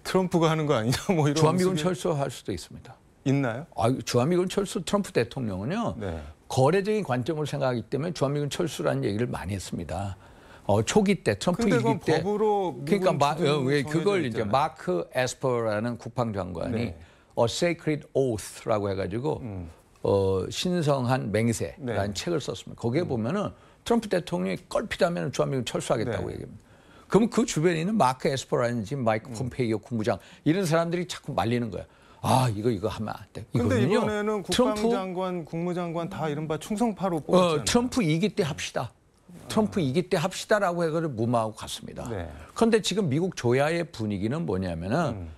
트럼프가 하는 거 아니냐 뭐 이런 주한미군 모습이 철수할 수도 있습니다. 있나요? 주한미군 철수 트럼프 대통령은요. 네. 거래적인 관점으로 생각하기 때문에 주한미군 철수라는 얘기를 많이 했습니다. 초기 때 트럼프 근데 그건 일기 때 법으로 그러니까 왜 그걸 이제 마크 에스퍼라는 국방장관이 네. A Sacred Oath라고 해가지고 신성한 맹세라는 네. 책을 썼습니다. 거기에 보면은 트럼프 대통령이 껄핏하면 주한미군 철수하겠다고 네. 얘기합니다. 그러면 그 주변에 있는 마크 에스퍼라든지 마이크 폼페이오 국무장 이런 사람들이 자꾸 말리는 거야. 이거 하면 안 돼. 근데 이거는요, 이번에는 국방장관, 국무장관 다 이른바 충성파로 트럼프, 뽑았잖아요. 트럼프 2기 때 합시다. 트럼프 2기 때 합시다라고 해서 무마하고 갔습니다. 네. 그런데 지금 미국 조야의 분위기는 뭐냐면은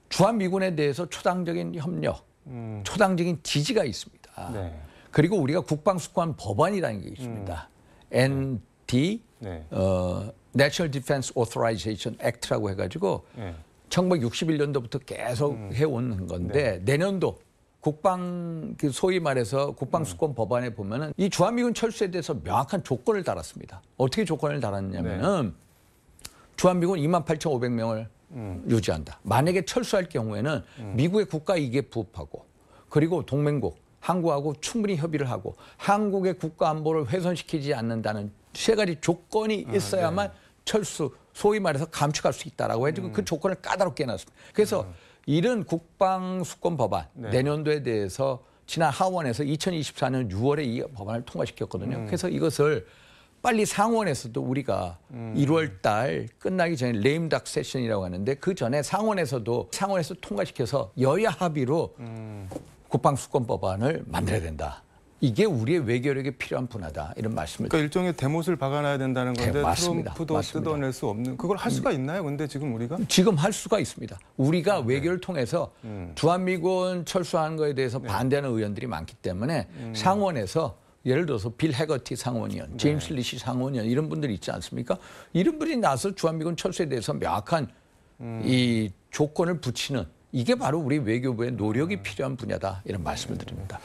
주한미군에 대해서 초당적인 협력, 초당적인 지지가 있습니다. 네. 그리고 우리가 국방수권 법안이라는 게 있습니다. ND, 네. National Defense Authorization Act라고 해가지고 네. 1961년도부터 계속 해온 건데 내년도 국방 소위 말해서 국방수권 법안에 보면은 이 주한미군 철수에 대해서 명확한 조건을 달았습니다. 어떻게 조건을 달았냐면은 주한미군 28,500명을 유지한다. 만약에 철수할 경우에는 미국의 국가 이익에 부합하고 그리고 동맹국 한국하고 충분히 협의를 하고 한국의 국가 안보를 훼손시키지 않는다는 세 가지 조건이 있어야만 철수, 소위 말해서 감축할 수 있다라고 해가지고 그 조건을 까다롭게 해놨습니다. 그래서 이런 국방수권 법안 내년도에 대해서 지난 하원에서 2024년 6월에 이 법안을 통과시켰거든요. 그래서 이것을 빨리 상원에서도 우리가 1월 달 끝나기 전에 레임닥 세션이라고 하는데 그 전에 상원에서 통과시켜서 여야 합의로 국방수권 법안을 만들어야 된다. 이게 우리의 외교력에 필요한 분야다. 이런 말씀을 그러니까 일종의 대못을 박아놔야 된다는 건데 맞습니다. 트럼프도 맞습니다. 뜯어낼 수 없는 그걸 할 수가 있나요? 근데 지금 우리가? 지금 할 수가 있습니다. 우리가 외교를 통해서 주한미군 철수하는 거에 대해서 반대하는 의원들이 많기 때문에 상원에서 예를 들어서 빌 해거티 상원의원, 제임스 리시 상원의원 이런 분들이 있지 않습니까? 이런 분들이 나서 주한미군 철수에 대해서 명확한 이 조건을 붙이는 이게 바로 우리 외교부의 노력이 필요한 분야다. 이런 말씀을 드립니다.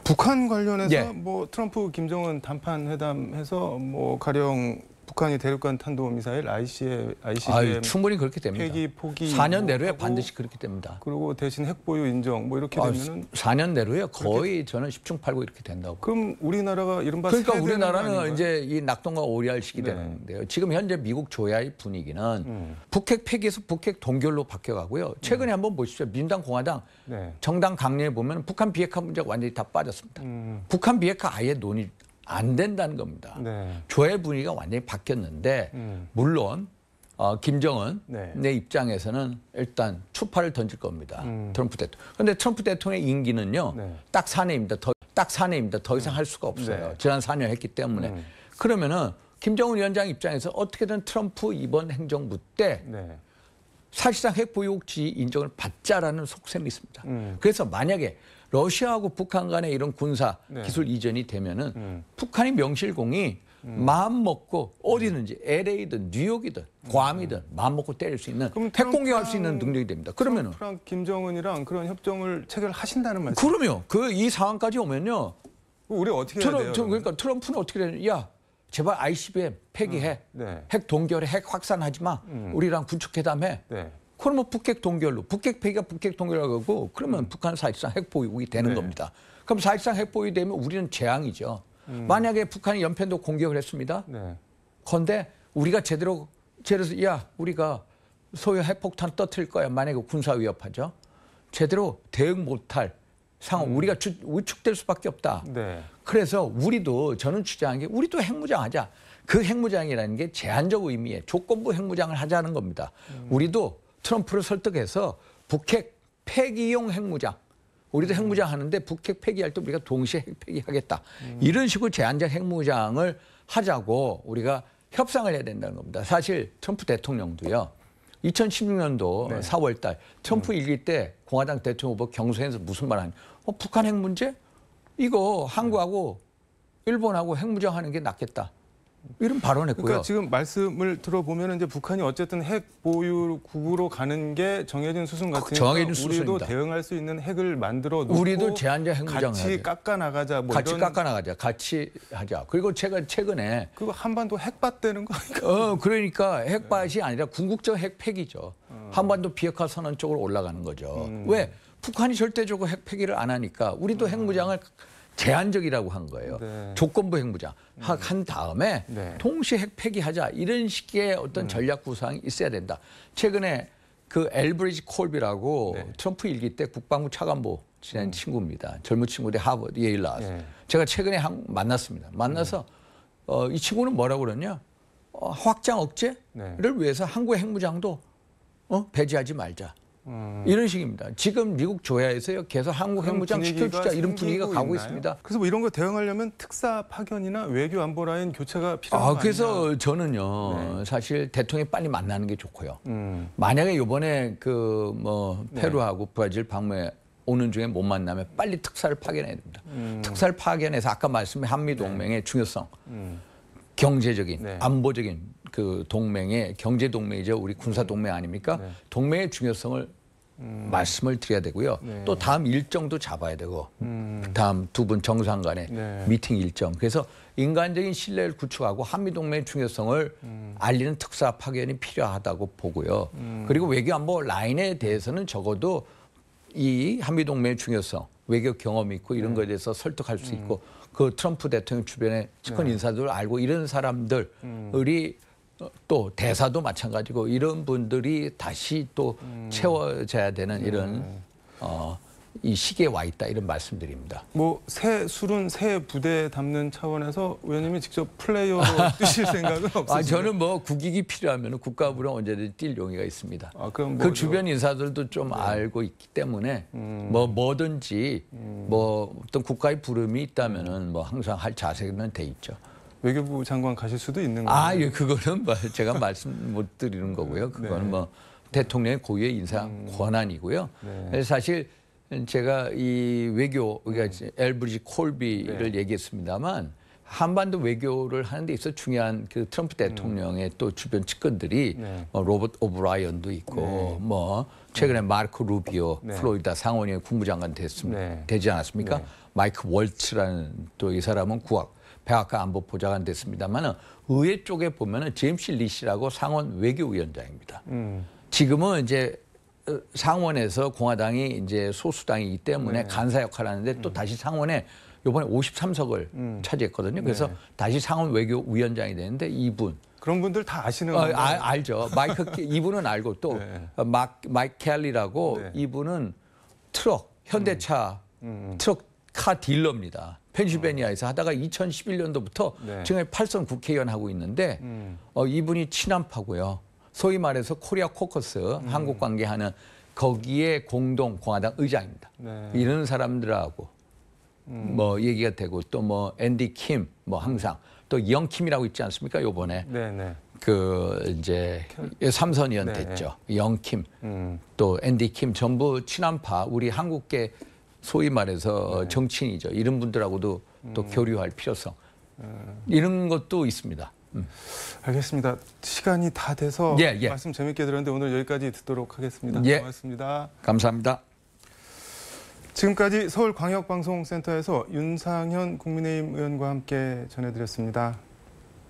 북한 관련해서 예. 뭐 트럼프 김정은 담판 회담해서 뭐 가령 북한이 대륙간 탄도미사일 ICBM 충분히 그렇게 됩니다. 폐기 포기 4년 내로에 하고 반드시 그렇게 됩니다. 그리고 대신 핵 보유 인정 뭐 이렇게 되면은 4년 내로에 거의 저는 10중팔구 이렇게 된다고. 그럼 우리나라가 이른바 그러니까 세대는 우리나라는 아닌가요? 이제 이 낙동과 오리알 시기 네. 되는데요. 지금 현재 미국 조야의 분위기는 북핵 폐기에서 북핵 동결로 바뀌어가고요. 최근에 한번 보십시오. 민주당, 공화당 네. 정당 강령에 보면 북한 비핵화 문제가 완전히 다 빠졌습니다. 북한 비핵화 아예 논의 안 된다는 겁니다. 네. 조야의 분위기가 완전히 바뀌었는데 물론 김정은 네. 내 입장에서는 일단 추파를 던질 겁니다. 트럼프 대통령. 그런데 트럼프 대통령의 임기는요. 네. 딱 4년입니다. 딱 4년입니다. 더 이상 할 수가 없어요. 네. 지난 4년 했기 때문에. 그러면은 김정은 위원장 입장에서 어떻게든 트럼프 이번 행정부 때 네. 사실상 핵 보유국지 인정을 받자라는 속셈이 있습니다. 그래서 만약에 러시아하고 북한 간의 이런 군사 네. 기술 이전이 되면은 북한이 명실공히 마음 먹고 어디든지 LA든 뉴욕이든 괌이든 마음 먹고 때릴 수 있는 그럼 핵 공격할 수 트럼프랑- 있는 능력이 됩니다. 그러면은 트럼프랑 김정은이랑 그런 협정을 체결하신다는 말씀. 그러면 이 상황까지 오면요. 우리 어떻게 해야 돼요? 그러니까 트럼프는 어떻게 되냐? 야, 제발 ICBM 폐기해. 네. 핵 동결해. 핵 확산하지 마. 우리랑 군축회담해. 네. 그러면 북핵 동결로 북핵 폐기가 북핵 동결하고 하고 그러면 북한은 사실상 핵 보유국이 되는 네. 겁니다. 그럼 사실상 핵 보유되면 우리는 재앙이죠. 만약에 북한이 연평도 공격을 했습니다. 네. 그런데 우리가 제대로 야 우리가 소유 핵폭탄 터뜨릴 거야. 만약에 군사 위협하죠. 제대로 대응 못할 상황 우리가 위축될 수밖에 없다. 네. 그래서 우리도 저는 주장한 게 우리도 핵무장하자. 그 핵무장이라는 게 제한적 의미의 조건부 핵무장을 하자는 겁니다. 우리도 트럼프를 설득해서 북핵 폐기용 핵무장. 우리도 핵무장 하는데 북핵 폐기할 때 우리가 동시에 핵 폐기하겠다. 이런 식으로 제한적 핵무장을 하자고 우리가 협상을 해야 된다는 겁니다. 사실 트럼프 대통령도요. 2016년도 네. 4월 달 트럼프 일기 때 공화당 대통령 후보 경선에서 무슨 말 하냐. 북한 핵 문제? 이거 한국하고 일본하고 핵무장하는 게 낫겠다. 이런 발언했고요. 그러니까 지금 말씀을 들어보면 이제 북한이 어쨌든 핵 보유국으로 가는 게 정해진 수순 같으니까 정해진 우리도 수순입니다. 대응할 수 있는 핵을 만들어 놓고 우리도 제한적 핵무장을 같이 해야 돼요. 깎아 나가자. 뭐 같이 이런 깎아 나가자. 같이 하자. 그리고 최근에 그거 한반도 핵밭 되는 거 아닌가? 그러니까 핵밭이 아니라 궁극적 핵 폐기죠. 한반도 비핵화 선언 쪽으로 올라가는 거죠. 왜? 북한이 절대적으로 핵 폐기를 안 하니까 우리도 핵무장을 제한적이라고 한 거예요. 네. 조건부 핵무장 한 다음에 네. 동시에 핵 폐기하자 이런 식의 어떤 전략 구상이 있어야 된다. 최근에 그 엘브리지 콜비라고 네. 트럼프 일기 때 국방부 차관보 지낸 친구입니다. 젊은 친구인데 하버드 예일 나왔어요. 네. 제가 최근에 만났습니다. 만나서 이 친구는 뭐라고 그러냐? 확장 억제를 네. 위해서 한국의 핵무장도 배제하지 말자. 이런 식입니다. 지금 미국 조야에서요 계속 한국 그런 핵무장 분위기가 시켜주자 이런 분위기가 생기고 가고 있나요? 있습니다. 그래서 뭐 이런 거 대응하려면 특사 파견이나 외교 안보 라인 교체가 필요한 거 아니냐? 그래서 저는요 사실 대통령이 빨리 만나는 게 좋고요. 만약에 이번에 페루하고 브라질 방문에 오는 중에 못 만나면 빨리 특사를 파견해야 됩니다. 특사를 파견해서 아까 말씀한 한미 동맹의 중요성, 경제적인, 네. 안보적인 그 동맹의 경제 동맹이죠. 우리 군사 동맹 아닙니까? 네. 동맹의 중요성을 말씀을 드려야 되고요. 네. 또 다음 일정도 잡아야 되고 다음 두 분 정상 간의 네. 미팅 일정. 그래서 인간적인 신뢰를 구축하고 한미 동맹의 중요성을 알리는 특사 파견이 필요하다고 보고요. 그리고 외교 안보 라인에 대해서는 적어도 이 한미 동맹의 중요성, 외교 경험이 있고 이런 거에 대해서 설득할 수 있고 그 트럼프 대통령 주변에 집권 인사들을 알고 이런 사람들이 또 대사도 마찬가지고 이런 분들이 다시 또 채워져야 되는 이런 이 시기에 와 있다 이런 말씀드립니다. 뭐 새 술은 새 부대 담는 차원에서 의원님이 직접 플레이어로 뛰실 생각은 없으세요? 저는 뭐 국익이 필요하면 국가부랑 언제든지 뛸 용의가 있습니다. 그럼 그 주변 인사들도 좀 알고 있기 때문에 뭐든지 뭐 어떤 국가의 부름이 있다면은 뭐 항상 할 자세는 돼 있죠. 외교부 장관 가실 수도 있는 거예요. 예, 그거는 뭐 제가 말씀 못 드리는 거고요. 그거는 네. 뭐 대통령의 고유의 인사 권한이고요. 네. 사실 제가 이 외교, 우리가 엘브리지 콜비를 얘기했습니다만 한반도 외교를 하는 데 있어 중요한 그 트럼프 대통령의 또 주변 측근들이 네. 로버트 오브라이언도 있고 뭐 최근에 마르코 루비오 네. 플로리다 상원의 국무장관 네. 되지 않았습니까? 네. 마이크 월츠라는 또 이 사람은 백악관 안보 보좌관 됐습니다만은 의회 쪽에 보면은 제임스 리시라고 상원 외교위원장입니다. 지금은 이제 상원에서 공화당이 이제 소수당이기 때문에 간사 역할을 하는데 또 다시 상원에 이번에 53석을 차지했거든요. 그래서 다시 상원 외교위원장이 되는데 이분 그런 분들 다 아시는 건가요? 알죠. 이분은 알고 또 마이크 켈리라고 네. 이분은 트럭 현대차 트럭 카 딜러입니다. 펜실베니아에서 하다가 2011년도부터 네. 지금 8선 국회의원 하고 있는데 이분이 친한파고요. 소위 말해서 코리아 코커스 한국 관계하는 거기에 공동 공화당 의장입니다. 네. 이런 사람들하고 뭐 얘기가 되고 또 뭐 앤디 킴 뭐 항상 또 영킴이라고 있지 않습니까? 요번에 네네. 그 이제 3선 의원 네. 됐죠. 영킴 또 앤디 킴 전부 친한파 우리 한국계 소위 말해서 정치인이죠. 이런 분들하고도 또 교류할 필요성 이런 것도 있습니다. 알겠습니다. 시간이 다 돼서 예. 말씀 재밌게 들었는데 오늘 여기까지 듣도록 하겠습니다. 예. 고맙습니다. 감사합니다. 지금까지 서울광역방송센터에서 윤상현 국민의힘 의원과 함께 전해드렸습니다.